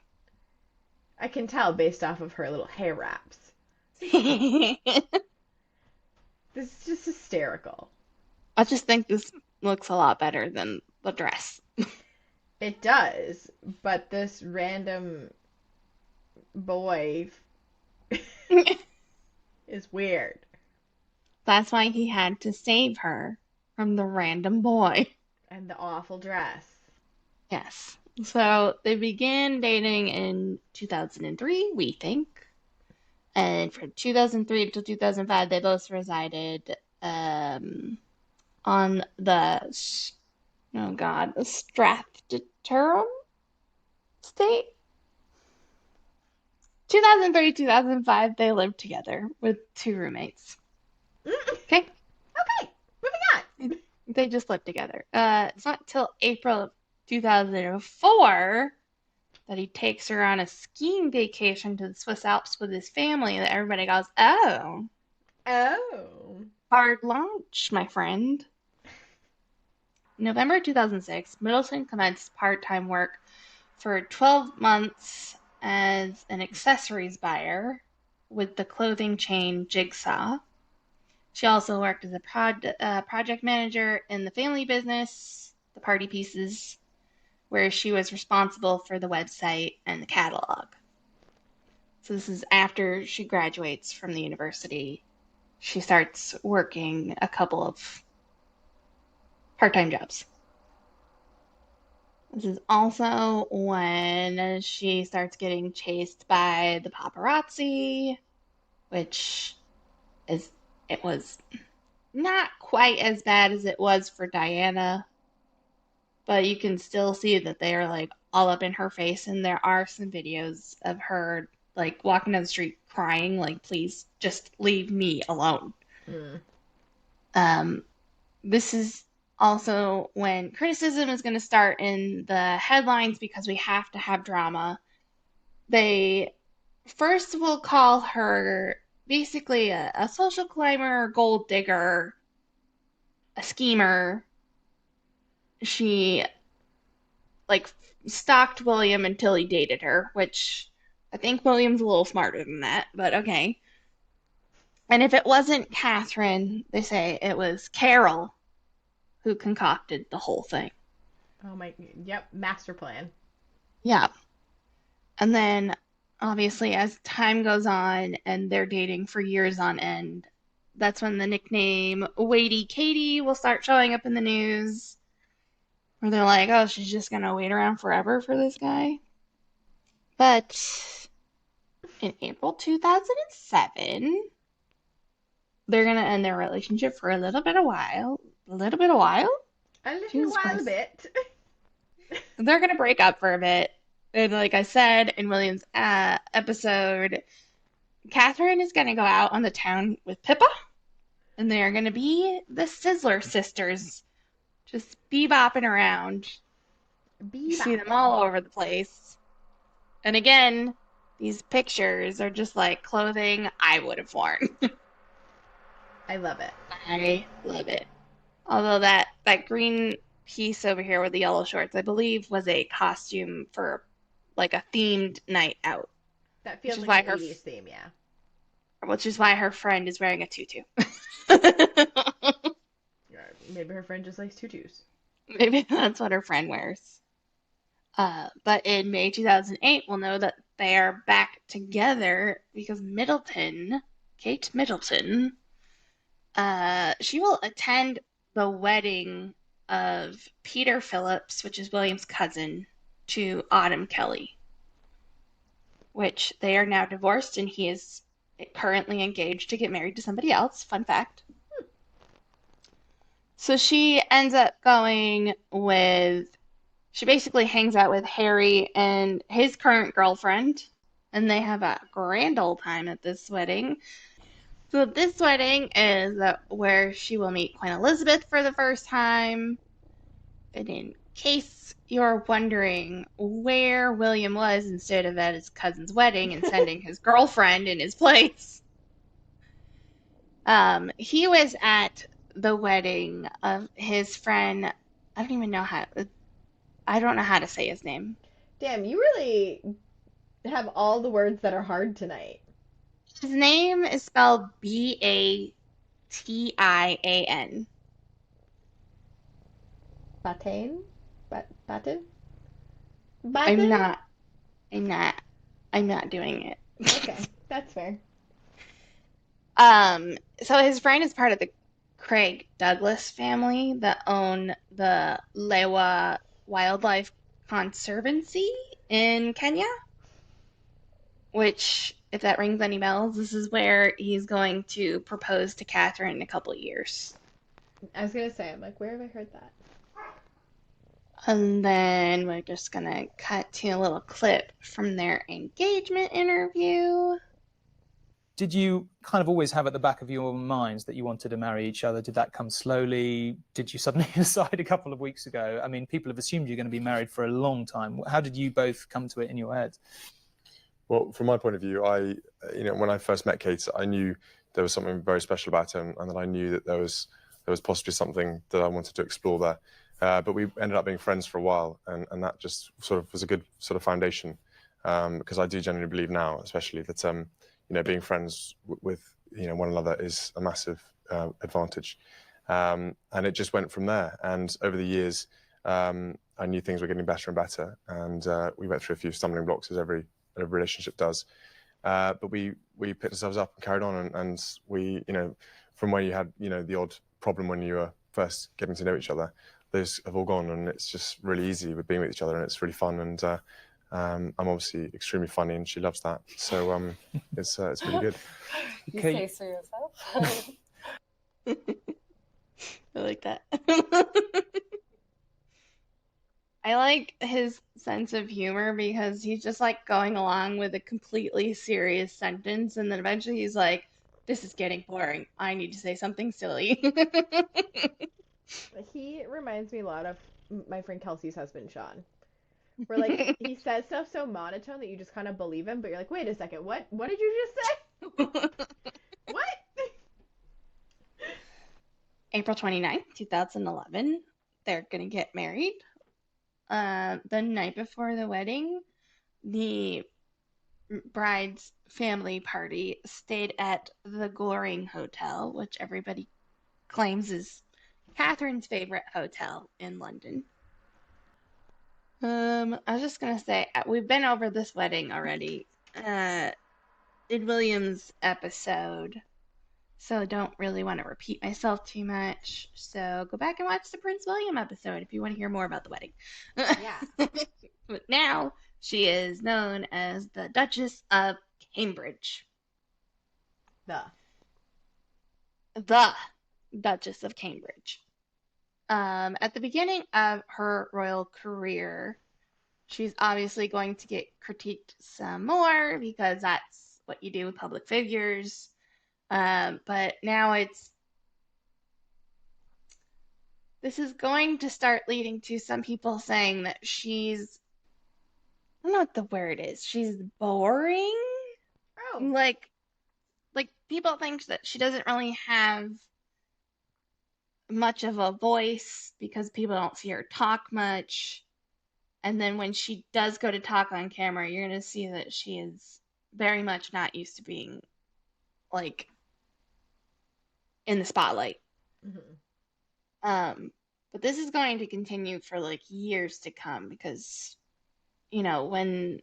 I can tell based off of her little hair wraps. I This is just hysterical. just think this looks a lot better than the dress. It does, but this random boy is weird. That's why he had to save her from the random boy. And the awful dress. Yes. So they began dating in 2003, we think. And from 2003 to 2005, they both resided on oh God, the Strathtyrum state. 2003, 2005, they lived together with two roommates. Mm, Okay? okay, moving on. They just lived together. It's not till April of 2004 that he takes her on a skiing vacation to the Swiss Alps with his family that everybody goes, oh, Oh. hard launch, my friend. November 2006, Middleton commenced part-time work for 12 months as an accessories buyer with the clothing chain Jigsaw. She also worked as a project manager in the family business, the Party Pieces, where she was responsible for the website and the catalog. So this is after she graduates from the university. She starts working a couple of part-time jobs. This is also when she starts getting chased by the paparazzi, which is it was not quite as bad as it was for Diana, but you can still see that they are like all up in her face, and there are some videos of her like walking down the street crying, like, please just leave me alone. Mm. Um, this is also when criticism is going to start in the headlines because we have to have drama. They first will call her basically a social climber, gold digger, a schemer. She like stalked William until he dated her, which I think William's a little smarter than that, but okay. And if it wasn't Catherine, they say it was Carol who concocted the whole thing. Oh my, yep, master plan. Yeah. And then obviously as time goes on and they're dating for years on end, that's when the nickname Waity Katie will start showing up in the news. Where they're like, oh, she's just gonna wait around forever for this guy. But in April 2007, they're gonna end their relationship for a little bit of while. A little bit of while? A little Jesus while Christ. bit. They're gonna break up for a bit. And like I said in William's episode, Catherine is gonna go out on the town with Pippa, and they are gonna be the Sizzler sisters, just bebopping around. You see them Bebopping. all over the place. And again, these pictures are just like clothing I would have worn. I love it. I love it. Although that green piece over here with the yellow shorts, I believe, was a costume for like a themed night out, That which feels is like why an her 80s theme, yeah. friend is wearing a tutu. Yeah, maybe her friend just likes tutus. Maybe that's what her friend wears. But in May 2008, we'll know that they are back together because Kate Middleton, she will attend the wedding of Peter Phillips, which is William's cousin, to Autumn Kelly, which they are now divorced and he is currently engaged to get married to somebody else. Fun fact. So she ends up she basically hangs out with Harry and his current girlfriend, and they have a grand old time at this wedding. So this wedding is where she will meet Queen Elizabeth for the first time. And in case you're wondering where William was instead of at his cousin's wedding and sending his girlfriend in his place, he was at the wedding of his friend. I don't know how to say his name. Damn, you really have all the words that are hard tonight. His name is spelled Batian. Batain? Batin? I'm Batin? not. I'm not. I'm not doing it. Okay, that's fair. So his friend is part of the Craig Douglas family that own the Lewa Wildlife Conservancy in Kenya, which, if that rings any bells, this is where he's going to propose to Catherine in a couple of years. I was gonna say, I'm like, where have I heard that? And then we're just gonna cut to a little clip from their engagement interview. Did you kind of always have at the back of your minds that you wanted to marry each other? Did that come slowly? Did you suddenly decide a couple of weeks ago? I mean, people have assumed you're going to be married for a long time. How did you both come to it in your heads? Well, from my point of view, when I first met Kate, I knew there was something very special about her, and that I knew that there was possibly something that I wanted to explore there. But we ended up being friends for a while, and that just sort of was a good sort of foundation, because I do genuinely believe now, especially that being friends with one another is a massive advantage, and it just went from there. And over the years, I knew things were getting better and better, and we went through a few stumbling blocks as every relationship does. But we picked ourselves up and carried on, and we, from where you had, the odd problem when you were first getting to know each other, those have all gone, and it's just really easy with being with each other, and it's really fun. And I'm obviously extremely funny, and she loves that. So it's really good. You Okay. say so yourself. I like that. I like his sense of humor because he's just like going along with a completely serious sentence, and then eventually he's like, "This is getting boring. I need to say something silly." He reminds me a lot of my friend Kelsey's husband, Sean. Where, like, he says stuff so monotone that you just kind of believe him, but you're like, wait a second, what? What did you just say? What? April 29th, 2011, they're gonna get married. The night before the wedding, the bride's family party stayed at the Goring Hotel, which everybody claims is Catherine's favorite hotel in London. I was just gonna say we've been over this wedding already in William's episode, so don't really want to repeat myself too much. So go back and watch the Prince William episode if you want to hear more about the wedding. Yeah. But now she is known as the Duchess of Cambridge. The. the Duchess of Cambridge. At the beginning of her royal career, she's obviously going to get critiqued some more because that's what you do with public figures. But now this is going to start leading to some people saying that I don't know what the word is. She's boring. Oh, Like people think that she doesn't really have much of a voice because people don't see her talk much. And then when she does go to talk on camera, you're going to see that she is very much not used to being like in the spotlight. mhm. But this is going to continue for like years to come because, when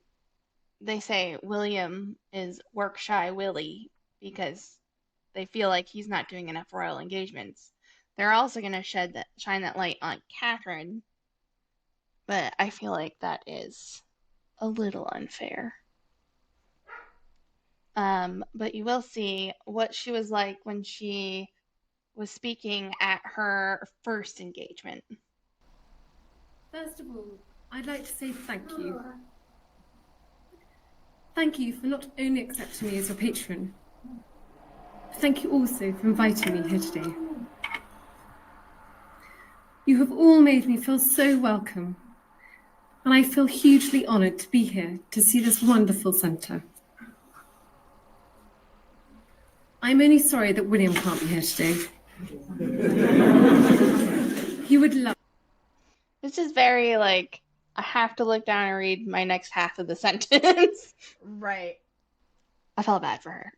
they say William is work shy Willie because they feel like he's not doing enough royal engagements, they're also going to shine that light on Catherine. But I feel like that is a little unfair. But you will see what she was like when she was speaking at her first engagement. First of all, I'd like to say thank you. Thank you for not only accepting me as your patron, but thank you also for inviting me here today. You have all made me feel so welcome, and I feel hugely honoured to be here to see this wonderful centre. I'm only sorry that William can't be here today. He would love. This is very like, I have to look down and read my next half of the sentence. Right. I felt bad for her.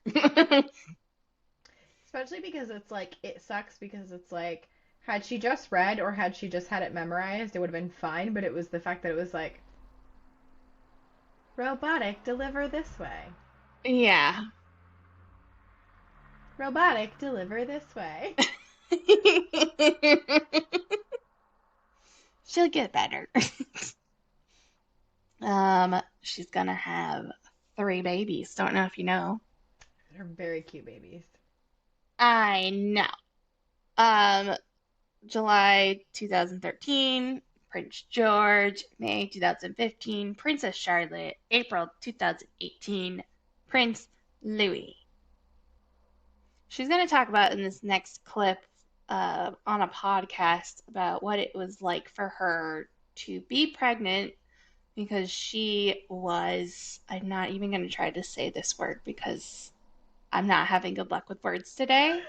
Especially because it's like, it sucks because it's like, had she just read or had she just had it memorized, it would have been fine, but it was the fact that it was like, robotic, deliver this way. Yeah. Robotic, deliver this way. She'll get better. She's gonna have 3 babies. Don't know if you know. They're very cute babies. I know. July 2013, Prince George. May 2015, Princess Charlotte. April 2018, Prince Louis. She's going to talk about in this next clip on a podcast about what it was like for her to be pregnant because I'm not even going to try to say this word because I'm not having good luck with words today.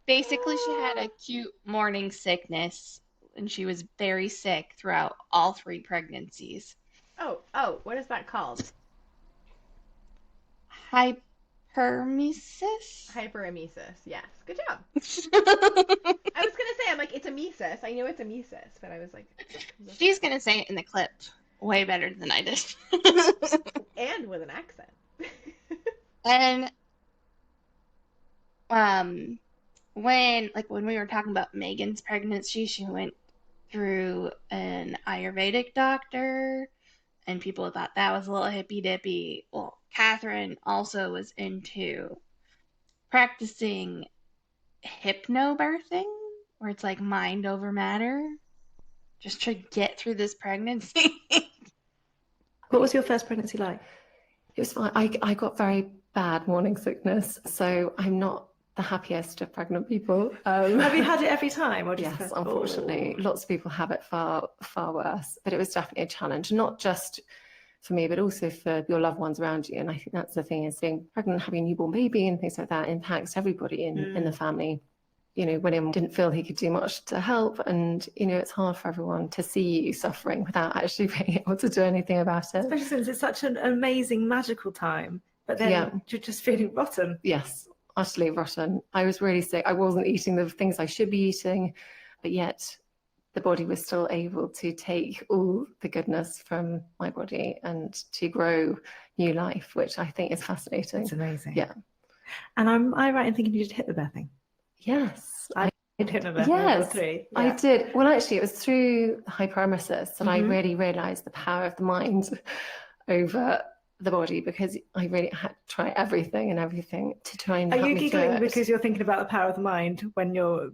Basically, she had acute morning sickness and she was very sick throughout all 3 pregnancies. Oh, what is that called? Hypermesis? Hyperemesis. Yes. Good job. I was gonna say, I'm like, it's a mesis. I know it's a mesis, but I was like, She's going to say it in the clip way better than I did. and with an accent. And when we were talking about Megan's pregnancy, she went through an Ayurvedic doctor, and people thought that was a little hippy dippy. Well, Catherine also was into practicing hypnobirthing, where it's like mind over matter, just to get through this pregnancy. What was your first pregnancy like? It was fine. I got very bad morning sickness, so I'm not the happiest of pregnant people. Have you had it every time? Or just yes, unfortunately. Lots of people have it far, far worse. But it was definitely a challenge, not just for me, but also for your loved ones around you. And I think that's the thing, is being pregnant, having a newborn baby and things like that impacts everybody in the family. William didn't feel he could do much to help, and it's hard for everyone to see you suffering without actually being able to do anything about it. Especially since it's such an amazing, magical time, but then you're just feeling rotten. Yes, utterly rotten. I was really sick. I wasn't eating the things I should be eating, but yet the body was still able to take all the goodness from my body and to grow new life, which I think is fascinating. It's amazing. Yeah. And am I right in thinking you did hypnobirthing? Yes. I did hypnobirthing. Yes, Yeah. I did. Well, actually, it was through hyperemesis that I really realised the power of the mind over the body, because I really had to try everything to try and Are help you me through giggling it. because you're thinking about the power of the mind when you're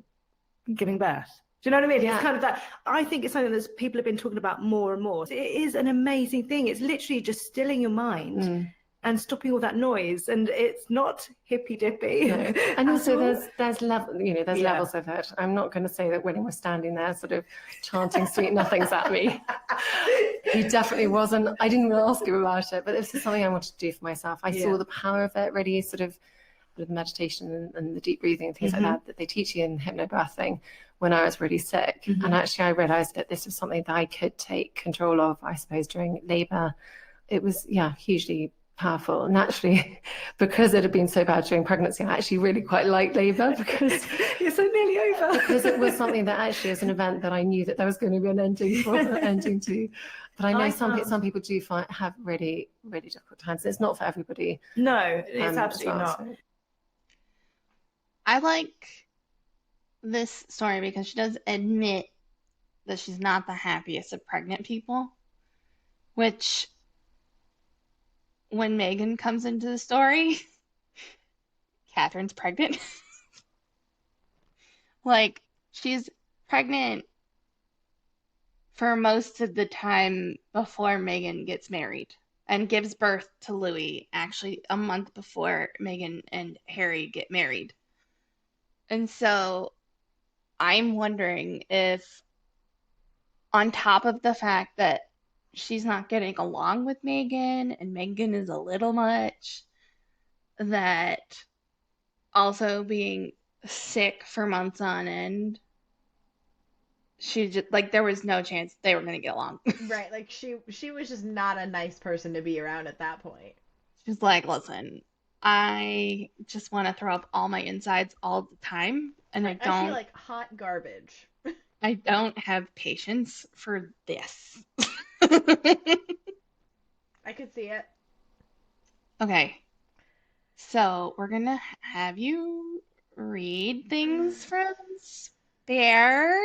giving birth? Do you know what I mean? Yeah. It's kind of that. I think it's something that people have been talking about more and more. It is an amazing thing. It's literally just stilling your mind and stopping all that noise, and it's not hippy dippy. No. And also all. there's levels of it. I'm not going to say that William was standing there sort of chanting sweet nothings at me. He definitely wasn't. I didn't even ask him about it, but this is something I wanted to do for myself. I saw the power of it really, sort of with meditation and the deep breathing and things like that they teach you in hypnobirthing when I was really sick. And actually I realized that this was something that I could take control of, I suppose, during labor. It was hugely powerful. And actually, because it had been so bad during pregnancy, I actually really quite liked labor, because you're so nearly over. Because it was something that actually is an event that I knew that there was going to be an ending to. But I know some people do have really, really difficult times. It's not for everybody. No, it's absolutely not. So. I like this story because she does admit that she's not the happiest of pregnant people, which when Megan comes into the story, Catherine's pregnant. Like, she's pregnant for most of the time before Megan gets married and gives birth to Louis actually a month before Megan and Harry get married. And so I'm wondering if, on top of the fact that she's not getting along with Megan and Megan is a little much, that also being sick for months on end, she just, like, there was no chance they were going to get along. Right, like she was just not a nice person to be around at that point. She's like, listen, I just want to throw up all my insides all the time, and I feel like hot garbage. I don't have patience for this. I could see it. Okay, so we're gonna have you read things from Spare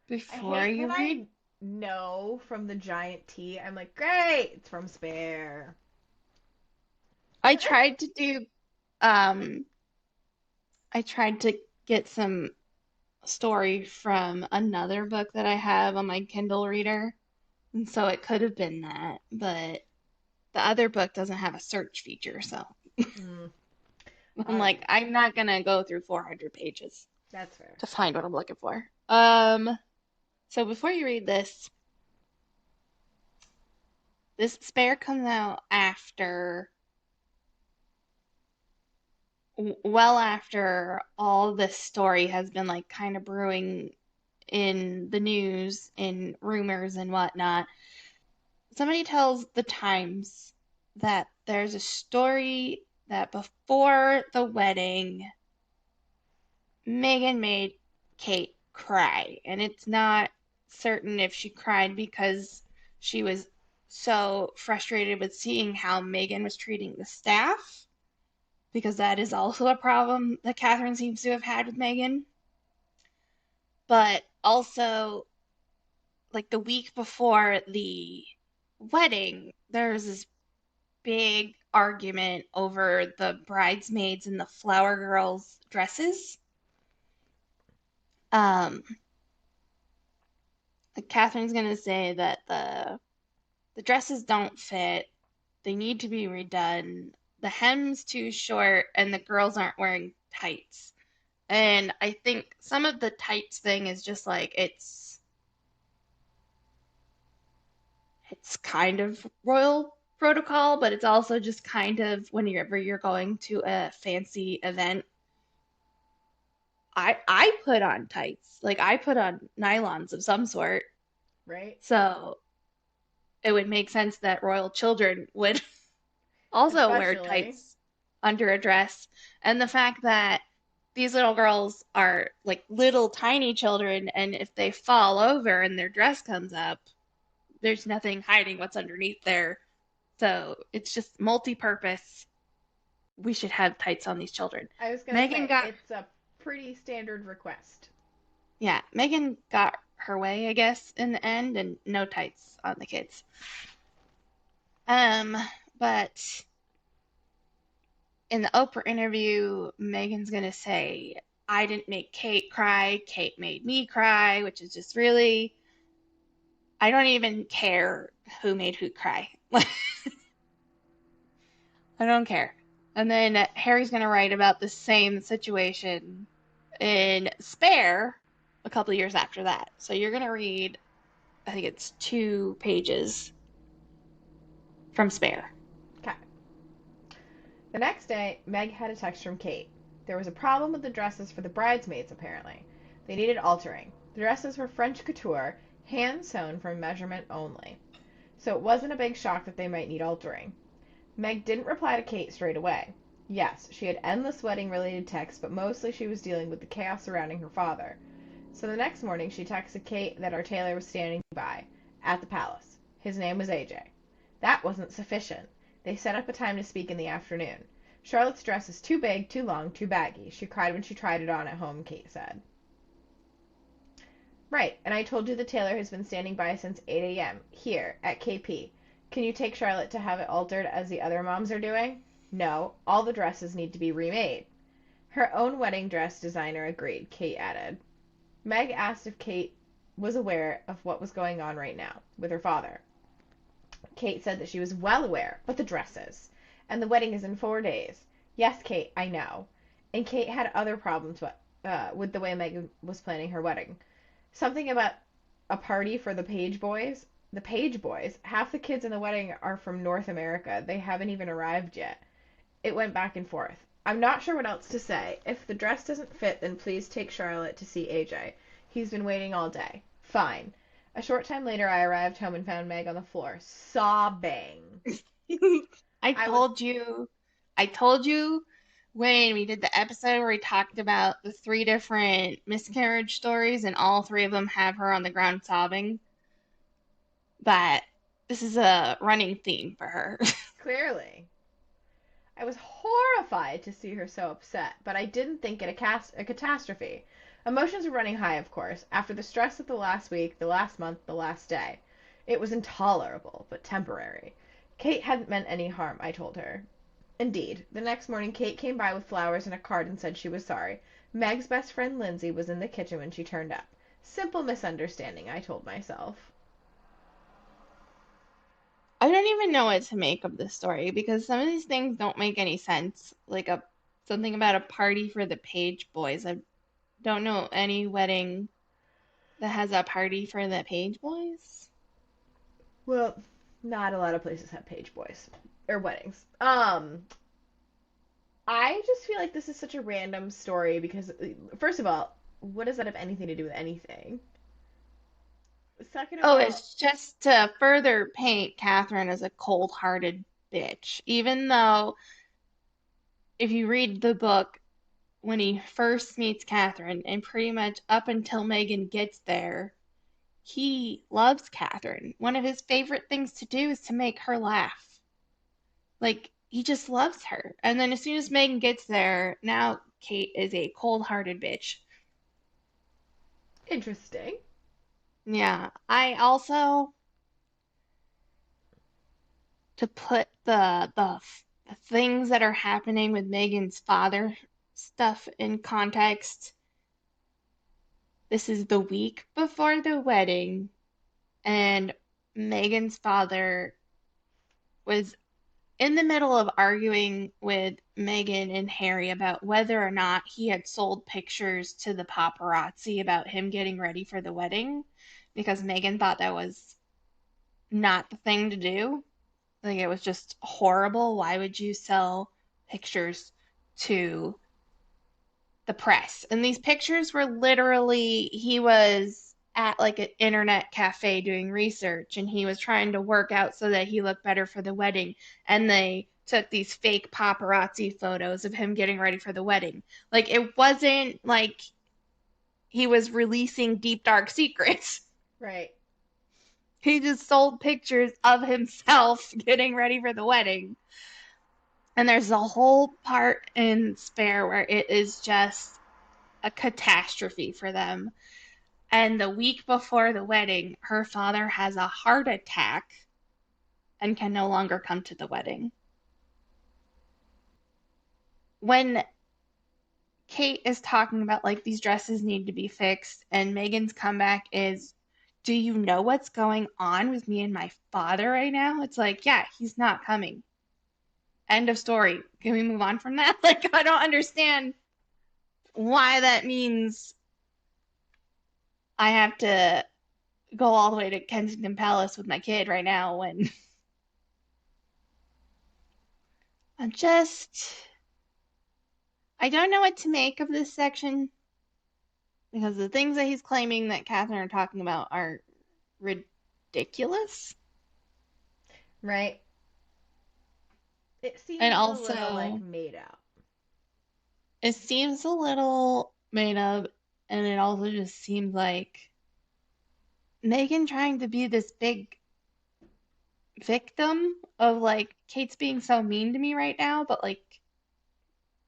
before you read. I know from the giant T. I'm like, great, it's from Spare. I tried to do, I tried to get some story from another book that I have on my Kindle reader, and so it could have been that, but the other book doesn't have a search feature, so I'm like, I'm not gonna go through 400 pages. That's fair. To find what I'm looking for. So before you read this Spare comes out after, well after all this story has been like kind of brewing in the news, in rumors and whatnot. Somebody tells the Times that there's a story that before the wedding, Megan made Kate cry, and it's not certain if she cried because she was so frustrated with seeing how Megan was treating the staff, because that is also a problem that Catherine seems to have had with Megan. But also, like the week before the wedding, there was this big argument over the bridesmaids and the flower girls' dresses. Catherine's gonna say that the dresses don't fit, they need to be redone, the hem's too short, and the girls aren't wearing tights. And I think some of the tights thing is just like it's kind of royal protocol, but it's also just kind of whenever you're going to a fancy event. I put on tights. Like, I put on nylons of some sort. Right. So it would make sense that royal children would also wear tights under a dress. And the fact that these little girls are like little tiny children, and if they fall over and their dress comes up, there's nothing hiding what's underneath there. So it's just multi-purpose. We should have tights on these children. I was gonna say, it's a pretty standard request. Yeah, Megan got her way, I guess, in the end, and no tights on the kids. but in the Oprah interview, Megan's gonna say, I didn't make Kate cry, Kate made me cry, which is just really, I don't even care who made who cry. I don't care. And then Harry's gonna write about the same situation in Spare a couple of years after that. So you're gonna read, I think it's 2 pages from Spare. Okay. The next day, Meg had a text from Kate. There was a problem with the dresses for the bridesmaids, apparently. They needed altering. The dresses were French couture, hand-sewn from measurement only. So it wasn't a big shock that they might need altering. Meg didn't reply to Kate straight away. Yes, she had endless wedding-related texts, but mostly she was dealing with the chaos surrounding her father. So the next morning, she texted Kate that our tailor was standing by, at the palace. His name was AJ. That wasn't sufficient. They set up a time to speak in the afternoon. Charlotte's dress is too big, too long, too baggy. She cried when she tried it on at home, Kate said. Right, and I told you the tailor has been standing by since 8 a.m., here, at KP. Can you take Charlotte to have it altered as the other moms are doing? No, all the dresses need to be remade. Her own wedding dress designer agreed, Kate added. Meg asked if Kate was aware of what was going on right now with her father. Kate said that she was well aware, but the dresses. And the wedding is in 4 days. Yes, Kate, I know. And Kate had other problems with the way Meg was planning her wedding. Something about a party for the Page Boys. The Page Boys? Half the kids in the wedding are from North America. They haven't even arrived yet. It went back and forth. I'm not sure what else to say. If the dress doesn't fit, then please take Charlotte to see AJ. He's been waiting all day. Fine. A short time later, I arrived home and found Meg on the floor, sobbing. I told you when we did the episode where we talked about the 3 different miscarriage stories and all 3 of them have her on the ground sobbing, that this is a running theme for her. Clearly. I was horrified to see her so upset, but I didn't think it a catastrophe. Emotions were running high, of course, after the stress of the last week, the last month, the last day. It was intolerable, but temporary. Kate hadn't meant any harm, I told her. Indeed, the next morning Kate came by with flowers and a card and said she was sorry. Meg's best friend Lindsay was in the kitchen when she turned up. Simple misunderstanding, I told myself. I don't even know what to make of this story because some of these things don't make any sense. Like something about a party for the Page Boys. I don't know any wedding that has a party for the Page Boys. Well, not a lot of places have Page Boys or weddings. I just feel like this is such a random story because, first of all, what does that have anything to do with anything? Second of Oh, all, it's just to further paint Catherine as a cold-hearted bitch. Even though, if you read the book, when he first meets Catherine, and pretty much up until Megan gets there, he loves Catherine. One of his favorite things to do is to make her laugh. Like, he just loves her. And then as soon as Megan gets there, now Kate is a cold-hearted bitch. interesting. Yeah, I also, to put the things that are happening with Megan's father stuff in context, this is the week before the wedding, and Megan's father was in the middle of arguing with Megan and Harry about whether or not he had sold pictures to the paparazzi about him getting ready for the wedding because Megan thought that was not the thing to do. Like it was just horrible. Why would you sell pictures to the press? And these pictures were literally, he was at like an internet cafe doing research and he was trying to work out so that he looked better for the wedding. And they took these fake paparazzi photos of him getting ready for the wedding. Like it wasn't like he was releasing deep dark secrets. Right. He just sold pictures of himself getting ready for the wedding. And there's a whole part in Spare where it is just a catastrophe for them. And the week before the wedding, her father has a heart attack and can no longer come to the wedding. When Kate is talking about like these dresses need to be fixed, and Megan's comeback is, do you know what's going on with me and my father right now? It's like, yeah, he's not coming. End of story. Can we move on from that? Like, I don't understand why that means I have to go all the way to Kensington Palace with my kid right now when I'm just, I don't know what to make of this section because the things that he's claiming that Catherine are talking about are ridiculous. Right? It And seems a little like also, made up. it seems a little made up, and it also just seems like Megan trying to be this big victim of like Kate's being so mean to me right now, but like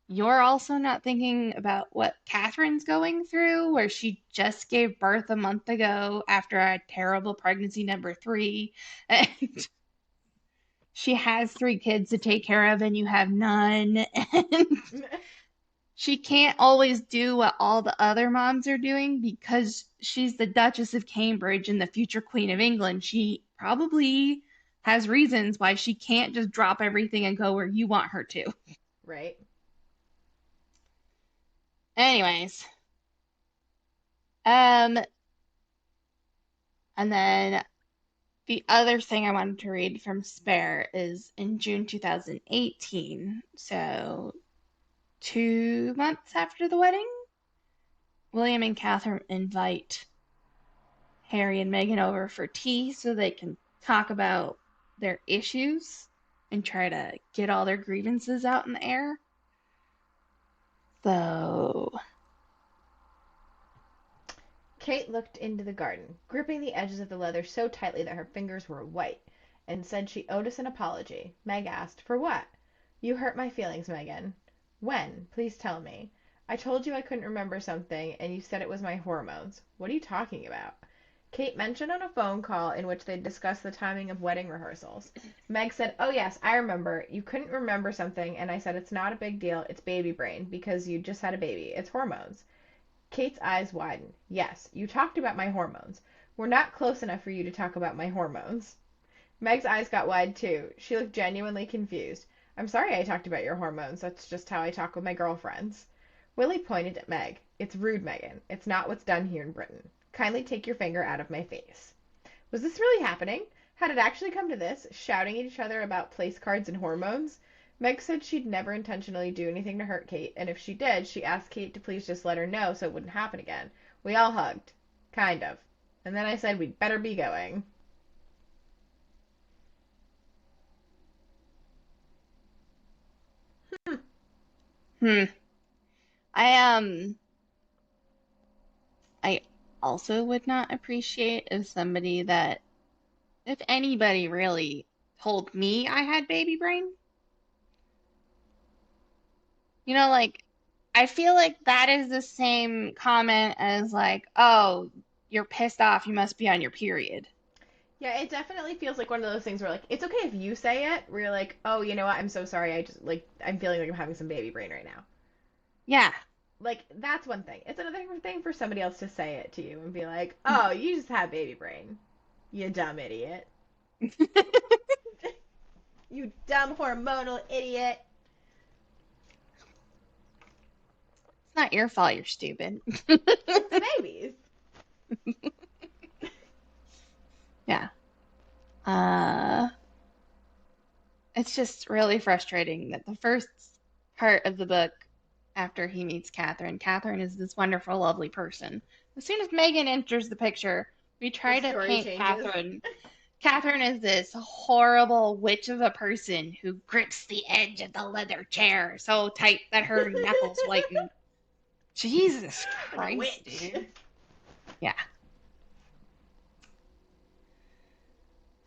you're also not thinking about what Catherine's going through, where she just gave birth a month ago after a terrible pregnancy number 3, and she has 3 kids to take care of, and you have none, and she can't always do what all the other moms are doing because she's the Duchess of Cambridge and the future Queen of England. She probably has reasons why she can't just drop everything and go where you want her to. Right? Anyways, and then the other thing I wanted to read from Spare is in June 2018, so 2 months after the wedding, William and Catherine invite Harry and Meghan over for tea so they can talk about their issues and try to get all their grievances out in the air. So, Kate looked into the garden, gripping the edges of the leather so tightly that her fingers were white, and said she owed us an apology. Meg asked, for what? You hurt my feelings, Megan. When? Please tell me. I told you I couldn't remember something, and you said it was my hormones. What are you talking about? Kate mentioned on a phone call in which they discussed the timing of wedding rehearsals. Meg said, oh yes, I remember. You couldn't remember something, and I said it's not a big deal, it's baby brain, because you just had a baby. It's hormones. Kate's eyes widened. Yes, you talked about my hormones. We're not close enough for you to talk about my hormones. Meg's eyes got wide too. She looked genuinely confused. I'm sorry I talked about your hormones. That's just how I talk with my girlfriends. Willie pointed at Meg. It's rude, Megan. It's not what's done here in Britain. Kindly take your finger out of my face. Was this really happening? Had it actually come to this, shouting at each other about place cards and hormones? Meg said she'd never intentionally do anything to hurt Kate, and if she did, she asked Kate to please just let her know so it wouldn't happen again. We all hugged. Kind of. And then I said we'd better be going. hmm. I I also would not appreciate if somebody that if anybody really told me I had baby brain. You know, like I feel like that is the same comment as like, "Oh, you're pissed off, you must be on your period." Yeah, it definitely feels like one of those things where, like, it's okay if you say it, where you're like, oh, you know what, I'm so sorry, I'm feeling like I'm having some baby brain right now. Yeah. Like, that's one thing. It's another thing for somebody else to say it to you and be like, oh, you just have baby brain. You dumb idiot. You dumb hormonal idiot. It's not your fault you're stupid. It's the babies. Yeah. It's just really frustrating that the first part of the book, after he meets Catherine, Catherine is this wonderful, lovely person. As soon as Megan enters the picture, we try The to story paint changes. Catherine. Catherine is this horrible witch of a person who grips the edge of the leather chair so tight that her knuckles whiten. Jesus Like a Christ, witch. dude. Yeah.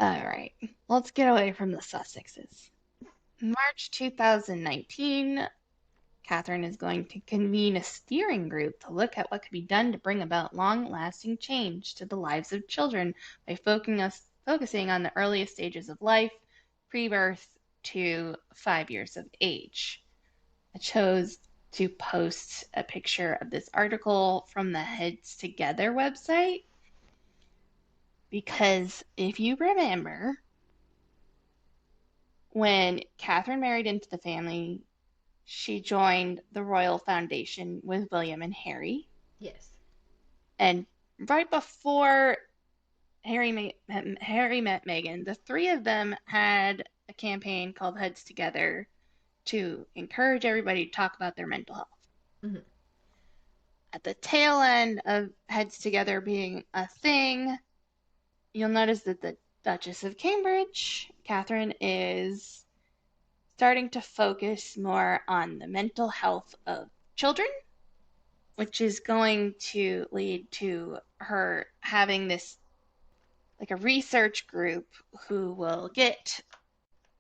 All right. Let's get away from the Sussexes. In March 2019, Catherine is going to convene a steering group to look at what could be done to bring about long-lasting change to the lives of children by focusing on the earliest stages of life, pre-birth to 5 years of age. I chose to post a picture of this article from the Heads Together website because if you remember, when Catherine married into the family, she joined the Royal Foundation with William and Harry. Yes. And right before Harry met Meghan, the three of them had a campaign called Heads Together to encourage everybody to talk about their mental health. Mhm. At the tail end of Heads Together being a thing, you'll notice that the Duchess of Cambridge, Catherine, is starting to focus more on the mental health of children, which is going to lead to her having this, like a research group who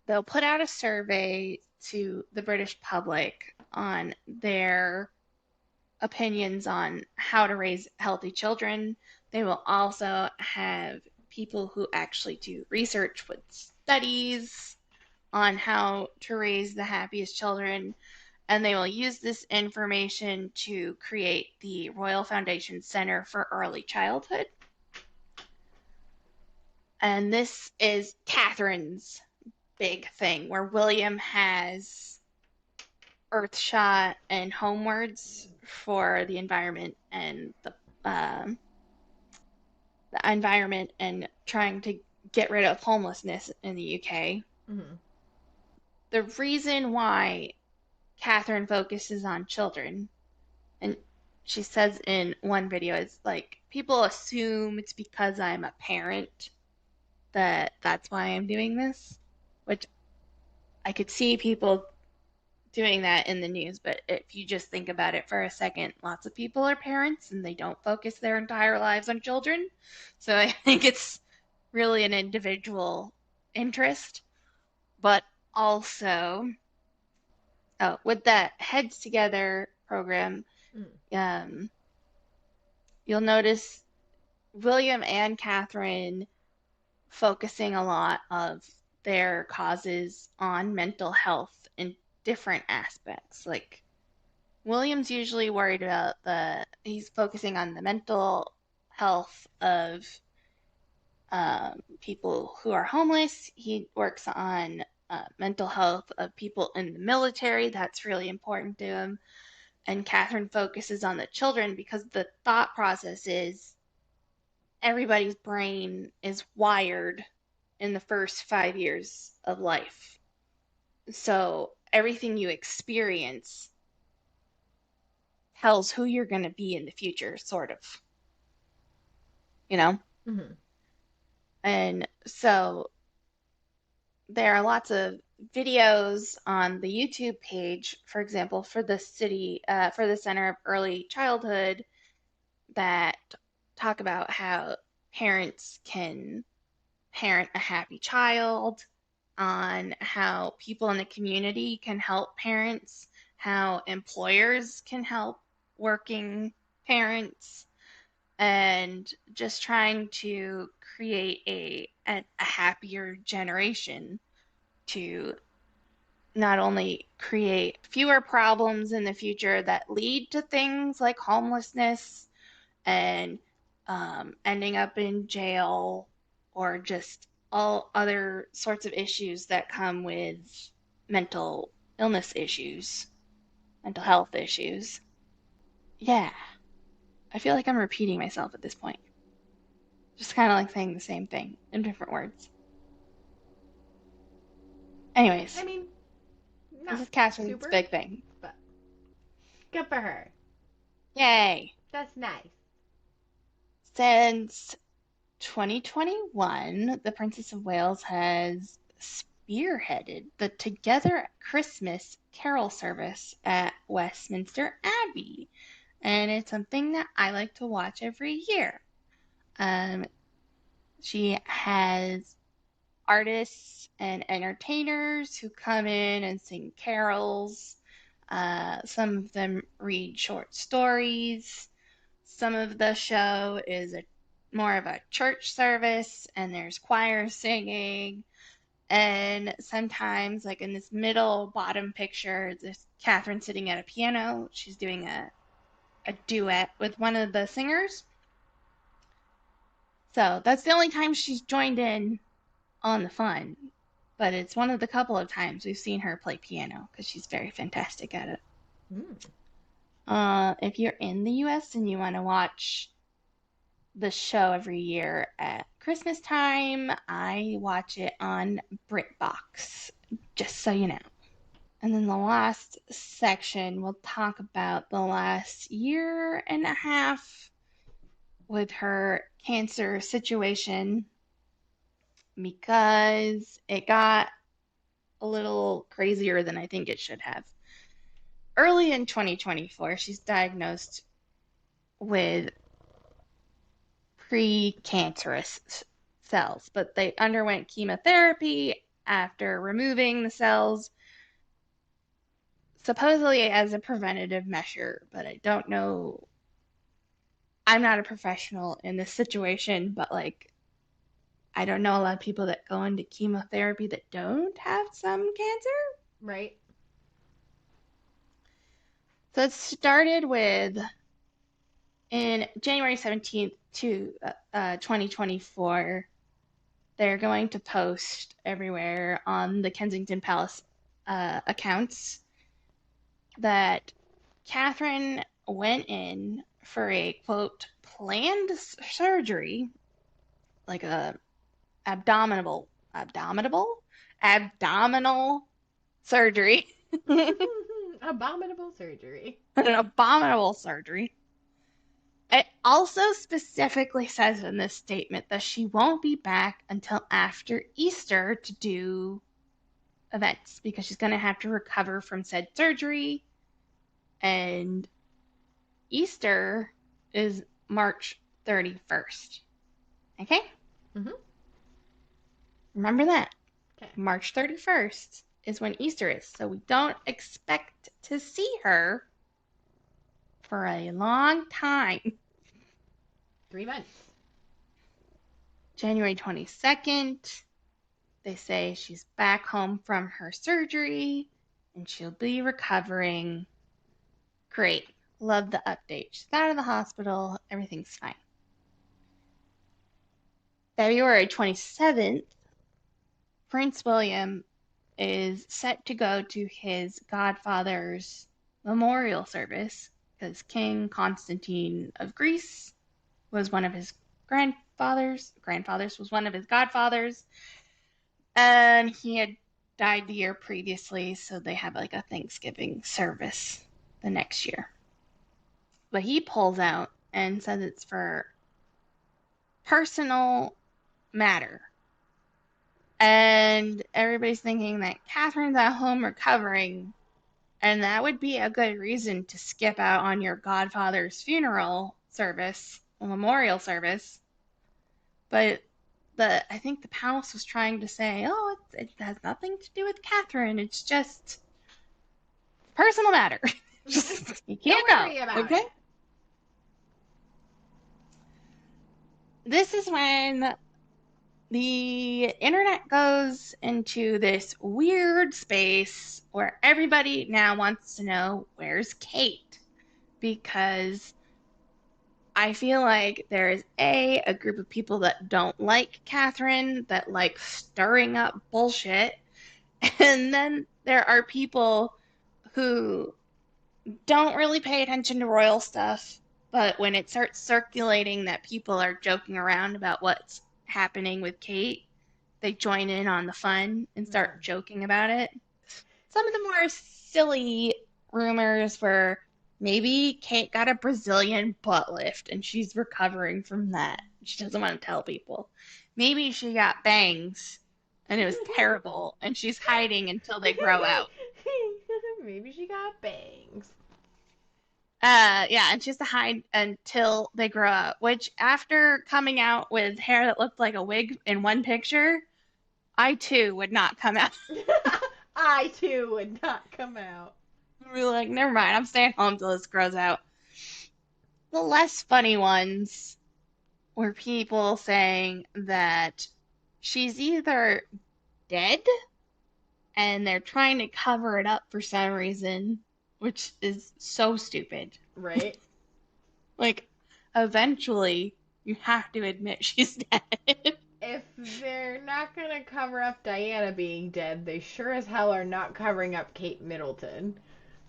they'll put out a survey to the British public on their opinions on how to raise healthy children. They will also have people who actually do research with studies on how to raise the happiest children, and they will use this information to create the Royal Foundation Center for Early Childhood. And this is Catherine's big thing, where William has Earthshot and Homewards for the environment and the environment and trying to get rid of homelessness in the UK. Mhm. The reason why Catherine focuses on children, and she says in one video, is like, people assume it's because I'm a parent that's why I'm doing this, which I could see people doing that in the news, but if you just think about it for a second, lots of people are parents and they don't focus their entire lives on children. So I think it's really an individual interest, but also with that Heads Together program, you'll notice William and Catherine focusing a lot of their causes on mental health in different aspects. Like, William's usually worried about he's focusing on the mental health of people who are homeless. He works on mental health of people in the military. That's really important to him. And Catherine focuses on the children because the thought process is everybody's brain is wired in the first 5 years of life. So everything you experience tells who you're going to be in the future, sort of. You know? Mm-hmm. And so there are lots of videos on the YouTube page, for example, for the Center of Early Childhood, that talk about how parents can parent a happy child, on how people in the community can help parents, how employers can help working parents, and just trying to create a happier generation to not only create fewer problems in the future that lead to things like homelessness and ending up in jail, or just all other sorts of issues that come with mental illness issues, mental health issues. Yeah, I feel like I'm repeating myself at this point. Just kind of like saying the same thing in different words. Anyways, I mean, not this is Catherine's super, big thing. but good for her. Yay! That's nice. Since 2021, the Princess of Wales has spearheaded the Together at Christmas carol service at Westminster Abbey, and it's something that I like to watch every year. She has artists and entertainers who come in and sing carols. Some of them read short stories. Some of the show is more of a church service, and there's choir singing. And sometimes, like in this middle bottom picture, there's Catherine sitting at a piano. She's doing a duet with one of the singers. So that's the only time she's joined in on the fun. But it's one of the couple of times we've seen her play piano because she's very fantastic at it. If you're in the US and you want to watch the show every year at Christmas time, I watch it on BritBox, just so you know. And then the last section, we'll talk about the last year and a half with her cancer situation because it got a little crazier than I think it should have. Early in 2024, she's diagnosed with precancerous cells, but they underwent chemotherapy after removing the cells, supposedly as a preventative measure, but I don't know. I'm not a professional in this situation, but like, I don't know a lot of people that go into chemotherapy that don't have some cancer. Right. So it started with in January 17th to 2024, they're going to post everywhere on the Kensington Palace accounts that Catherine went in for a quote planned surgery, like a abdominal surgery. Abominable surgery. An abominable surgery. It also specifically says in this statement that she won't be back until after Easter to do events because she's going to have to recover from said surgery. And Easter is March 31st. Okay? Mhm. Remember that. Okay. March 31st is when Easter is. So we don't expect to see her for a long time. 3 months. January 22nd, they say she's back home from her surgery and she'll be recovering. Great. Love the update. She's out of the hospital. Everything's fine. February 27th, Prince William is set to go to his godfather's memorial service because King Constantine of Greece was one of his grandfathers was one of his godfathers, and he had died the year previously, so they have like a Thanksgiving service the next year. But he pulls out and says it's for personal matter. And everybody's thinking that Catherine's at home recovering, and that would be a good reason to skip out on your godfather's funeral service, a memorial service. But I think the palace was trying to say, oh, it has nothing to do with Catherine. It's just personal matter. You can't Don't worry go, about okay? it. This is when the internet goes into this weird space where everybody now wants to know where's Kate, because I feel like there is a group of people that don't like Catherine, that like stirring up bullshit, and then there are people who don't really pay attention to royal stuff, but when it starts circulating that people are joking around about what's happening with Kate, they join in on the fun and start joking about it. Some of the more silly rumors were maybe Kate got a Brazilian butt lift and she's recovering from that. She doesn't want to tell people. Maybe she got bangs and it was terrible and she's hiding until they grow out. Maybe she got bangs. Yeah, and she has to hide until they grow up, which after coming out with hair that looked like a wig in one picture, I too would not come out. I too would not come out. We're like, never mind, I'm staying home till this grows out. The less funny ones were people saying that she's either dead, and they're trying to cover it up for some reason, which is so stupid. Right? Like, eventually, you have to admit she's dead. If they're not gonna cover up Diana being dead, they sure as hell are not covering up Kate Middleton.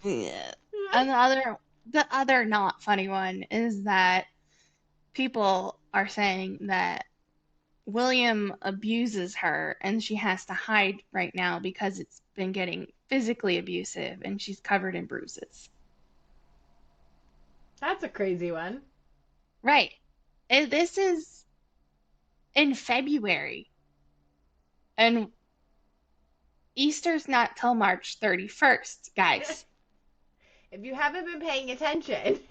Yeah. And the other not funny one is that people are saying that William abuses her and she has to hide right now because it's been getting physically abusive and she's covered in bruises. That's a crazy one. Right. This is in February, and Easter's not till March 31st, guys. If you haven't been paying attention.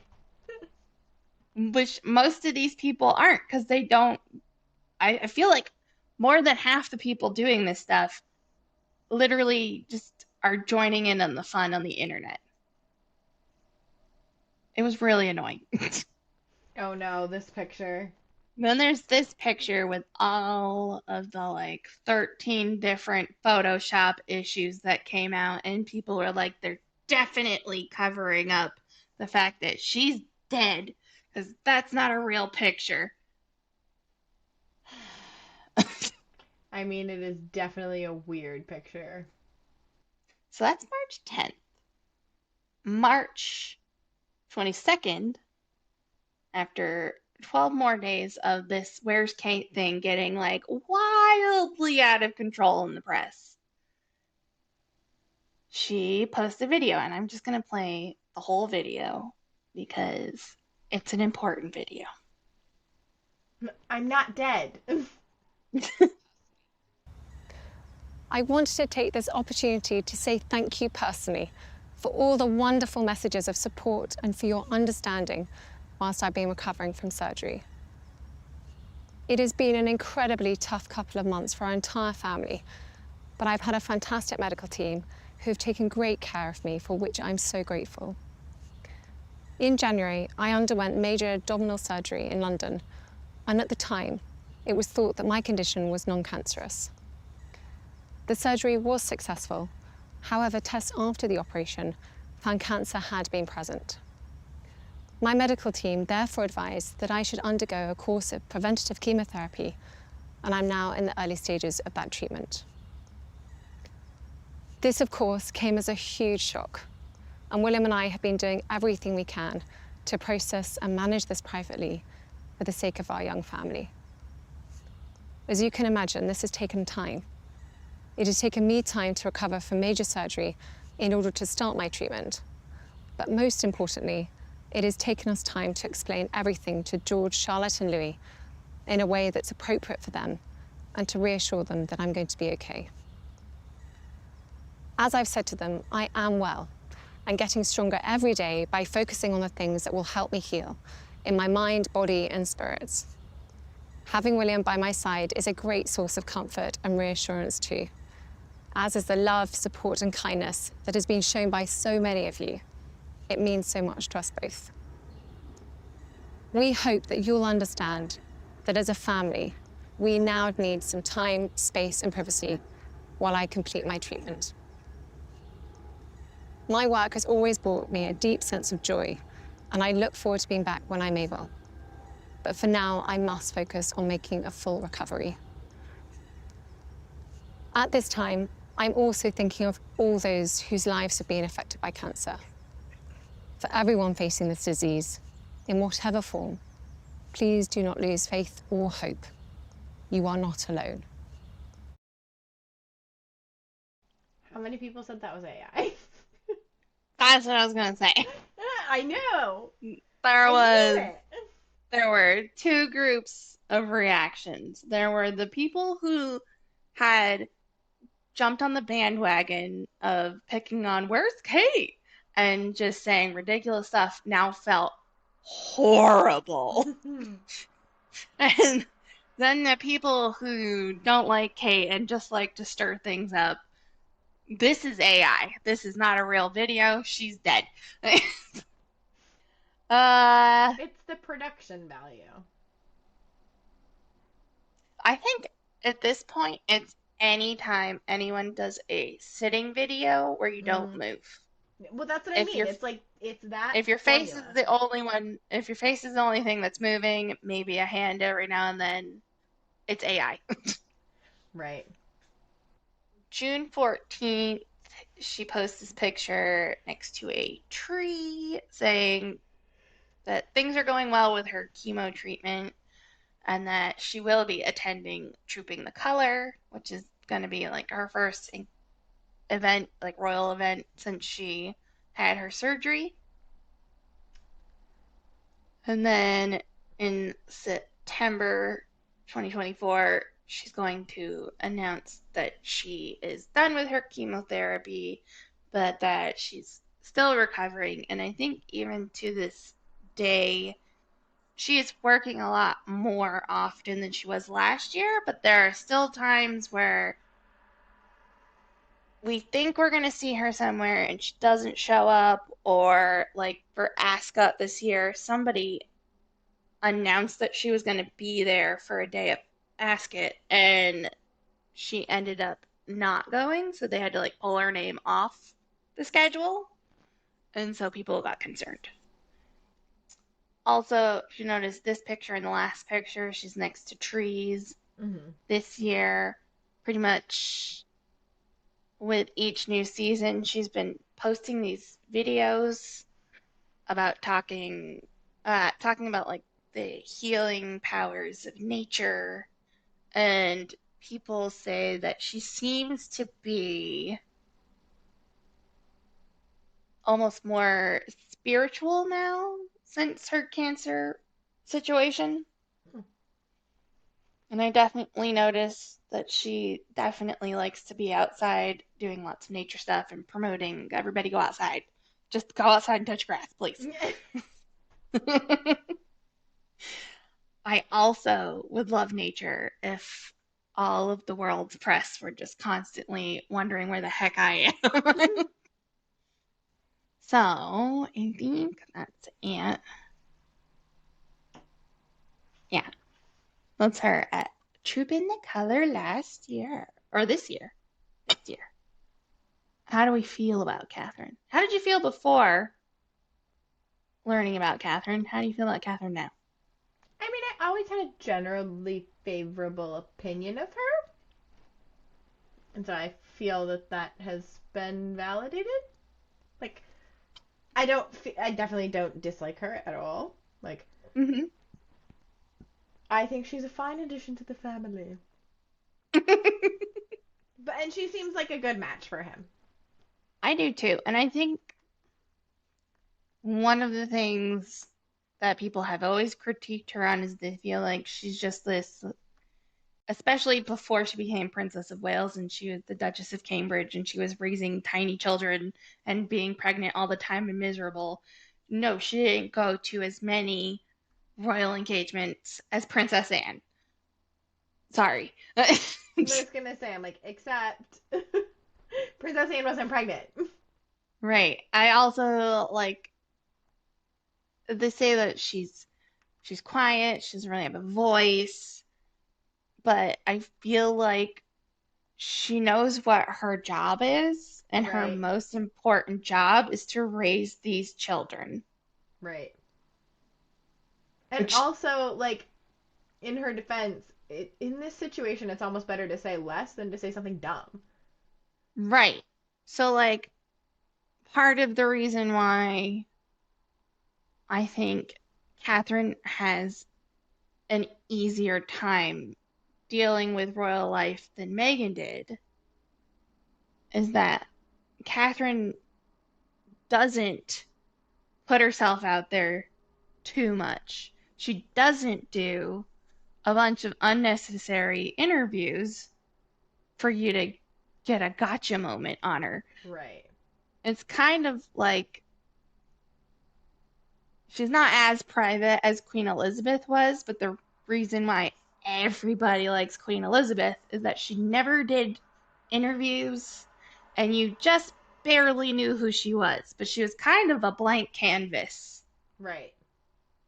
Which most of these people aren't, because they don't. I feel like more than half the people doing this stuff literally just are joining in on the fun on the internet. It was really annoying. Oh no, this picture. Then there's this picture with all of the like 13 different Photoshop issues that came out, and people were like, they're definitely covering up the fact that she's dead, because that's not a real picture. I mean, it is definitely a weird picture. So that's March 10th. March 22nd, after 12 more days of this Where's Kate thing getting like wildly out of control in the press, she posted a video, and I'm just going to play the whole video because it's an important video. I'm not dead. I wanted to take this opportunity to say thank you personally for all the wonderful messages of support and for your understanding whilst I've been recovering from surgery. It has been an incredibly tough couple of months for our entire family, but I've had a fantastic medical team who have taken great care of me, for which I'm so grateful. In January, I underwent major abdominal surgery in London, and at the time, it was thought that my condition was non-cancerous. The surgery was successful. However, tests after the operation found cancer had been present. My medical team therefore advised that I should undergo a course of preventative chemotherapy, and I'm now in the early stages of that treatment. This, of course, came as a huge shock, and William and I have been doing everything we can to process and manage this privately for the sake of our young family. As you can imagine, this has taken time. It has taken me time to recover from major surgery in order to start my treatment. But most importantly, it has taken us time to explain everything to George, Charlotte, and Louis in a way that's appropriate for them and to reassure them that I'm going to be okay. As I've said to them, I am well and getting stronger every day by focusing on the things that will help me heal in my mind, body, and spirits. Having William by my side is a great source of comfort and reassurance too, as is the love, support, and kindness that has been shown by so many of you. It means so much to us both. We hope that you'll understand that as a family, we now need some time, space, and privacy while I complete my treatment. My work has always brought me a deep sense of joy, and I look forward to being back when I'm able. But for now, I must focus on making a full recovery. At this time, I'm also thinking of all those whose lives have been affected by cancer. For everyone facing this disease, in whatever form, please do not lose faith or hope. You are not alone. How many people said that was AI? That's what I was gonna say. I know. There were two groups of reactions. There were the people who had jumped on the bandwagon of picking on where's Kate and just saying ridiculous stuff, now felt horrible. And then the people who don't like Kate and just like to stir things up. This is AI. This is not a real video. She's dead. It's the production value. I think at this point it's anytime anyone does a sitting video where you don't move. Well, that's what I mean. It's like it's that if your face formula. is the only one, if your face is the only thing that's moving, maybe a hand every now and then, it's AI. Right. June 14th, she posts this picture next to a tree saying that things are going well with her chemo treatment and that she will be attending Trooping the Color, which is going to be like her first event, like royal event, since she had her surgery. And then in September 2024, she's going to announce that she is done with her chemotherapy, but that she's still recovering. And I think even to this day, she is working a lot more often than she was last year, but there are still times where we think we're going to see her somewhere and she doesn't show up, or like for Ascot this year, somebody announced that she was going to be there for a day of Ascot and she ended up not going, so they had to like pull her name off the schedule, and so people got concerned. Also, if you notice this picture and the last picture, she's next to trees. This year, pretty much with each new season, she's been posting these videos about talking about like the healing powers of nature, and people say that she seems to be almost more spiritual now since her cancer situation. And I definitely noticed that she definitely likes to be outside doing lots of nature stuff and promoting everybody go outside. Just go outside and touch grass, please. I also would love nature if all of the world's press were just constantly wondering where the heck I am. So, I think that's it. Yeah. That's her at Trooping the Color last year. Or this year. This year. How do we feel about Catherine? How did you feel before learning about Catherine? How do you feel about Catherine now? I mean, I always had a generally favorable opinion of her. And so I feel that that has been validated. Like, I definitely don't dislike her at all. Like, I think she's a fine addition to the family. And she seems like a good match for him. I do too. And I think one of the things that people have always critiqued her on is they feel like she's just this, especially before she became Princess of Wales and she was the Duchess of Cambridge and she was raising tiny children and being pregnant all the time and miserable. No, she didn't go to as many royal engagements as Princess Anne. Sorry. I was gonna say, I'm like, except Princess Anne wasn't pregnant. Right. I also like, they say that she's quiet, she doesn't really have a voice, but I feel like she knows what her job is, and her most important job is to raise these children. Right. And also, like, in her defense, in this situation, it's almost better to say less than to say something dumb. Right. So, like, part of the reason why I think Catherine has an easier time dealing with royal life than Meghan did is that Catherine doesn't put herself out there too much. She doesn't do a bunch of unnecessary interviews for you to get a gotcha moment on her. Right. It's kind of like she's not as private as Queen Elizabeth was, but the reason why everybody likes Queen Elizabeth is that she never did interviews and you just barely knew who she was, but she was kind of a blank canvas. Right.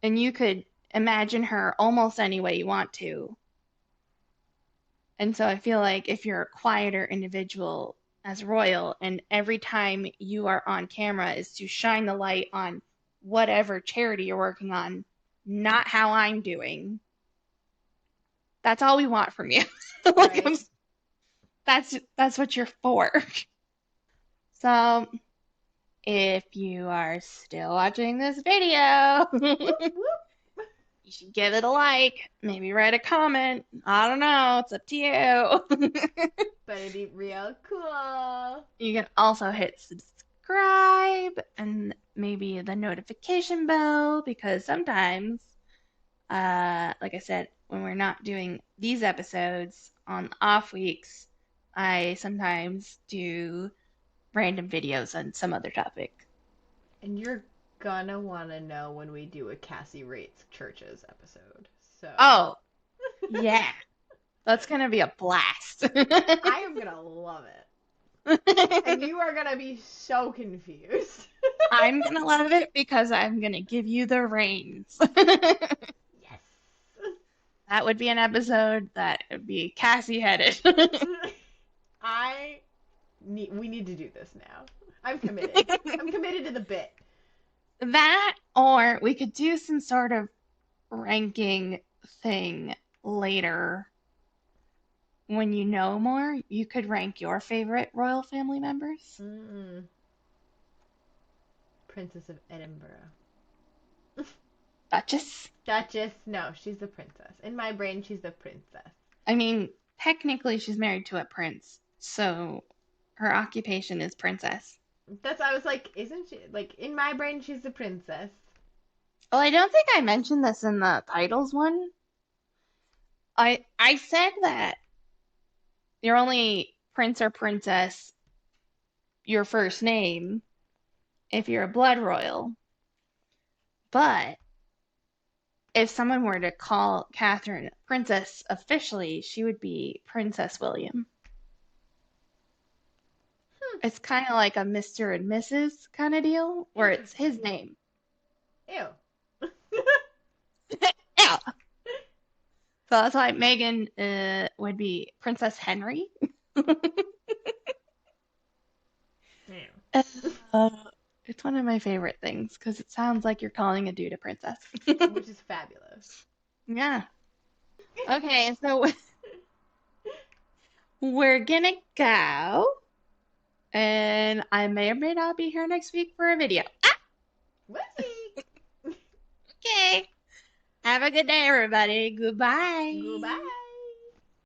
And you could imagine her almost any way you want to. And so I feel like if you're a quieter individual as royal, and every time you are on camera is to shine the light on whatever charity you're working on, not how I'm doing. That's all we want from you. Like, Right. that's what you're for. So, if you are still watching this video, you should give it a like, maybe write a comment. I don't know, it's up to you. But it'd be real cool. You can also hit subscribe and maybe the notification bell, because sometimes, like I said, when we're not doing these episodes on off weeks, I sometimes do random videos on some other topic. And you're gonna want to know when we do a Cassie Rates Churches episode. So. Oh, yeah. That's going to be a blast. I am gonna love it. And you are gonna be so confused. I'm going to love it because I'm going to give you the reins. Yes. That would be an episode that would be Cassie headed. We need to do this now. I'm committed. I'm committed to the bit. That, or we could do some sort of ranking thing later. When you know more, you could rank your favorite royal family members. Princess of Edinburgh. Duchess? Duchess? No, she's the princess. In my brain, she's the princess. I mean, technically she's married to a prince, so her occupation is princess. That's I was like, isn't she? Like, in my brain, she's the princess. Well, I don't think I mentioned this in the titles one. I said that you're only prince or princess, your first name, if you're a blood royal. But if someone were to call Catherine princess officially, she would be Princess William. It's kind of like a Mr. and Mrs. kind of deal, where it's his name. Ew. Yeah. So that's why Meghan would be Princess Henry. It's one of my favorite things because it sounds like you're calling a dude a princess. Which is fabulous. Yeah. Okay, so we're gonna go, and I may or may not be here next week for a video. Whoopsie. Okay. Have a good day, everybody. Goodbye. Goodbye.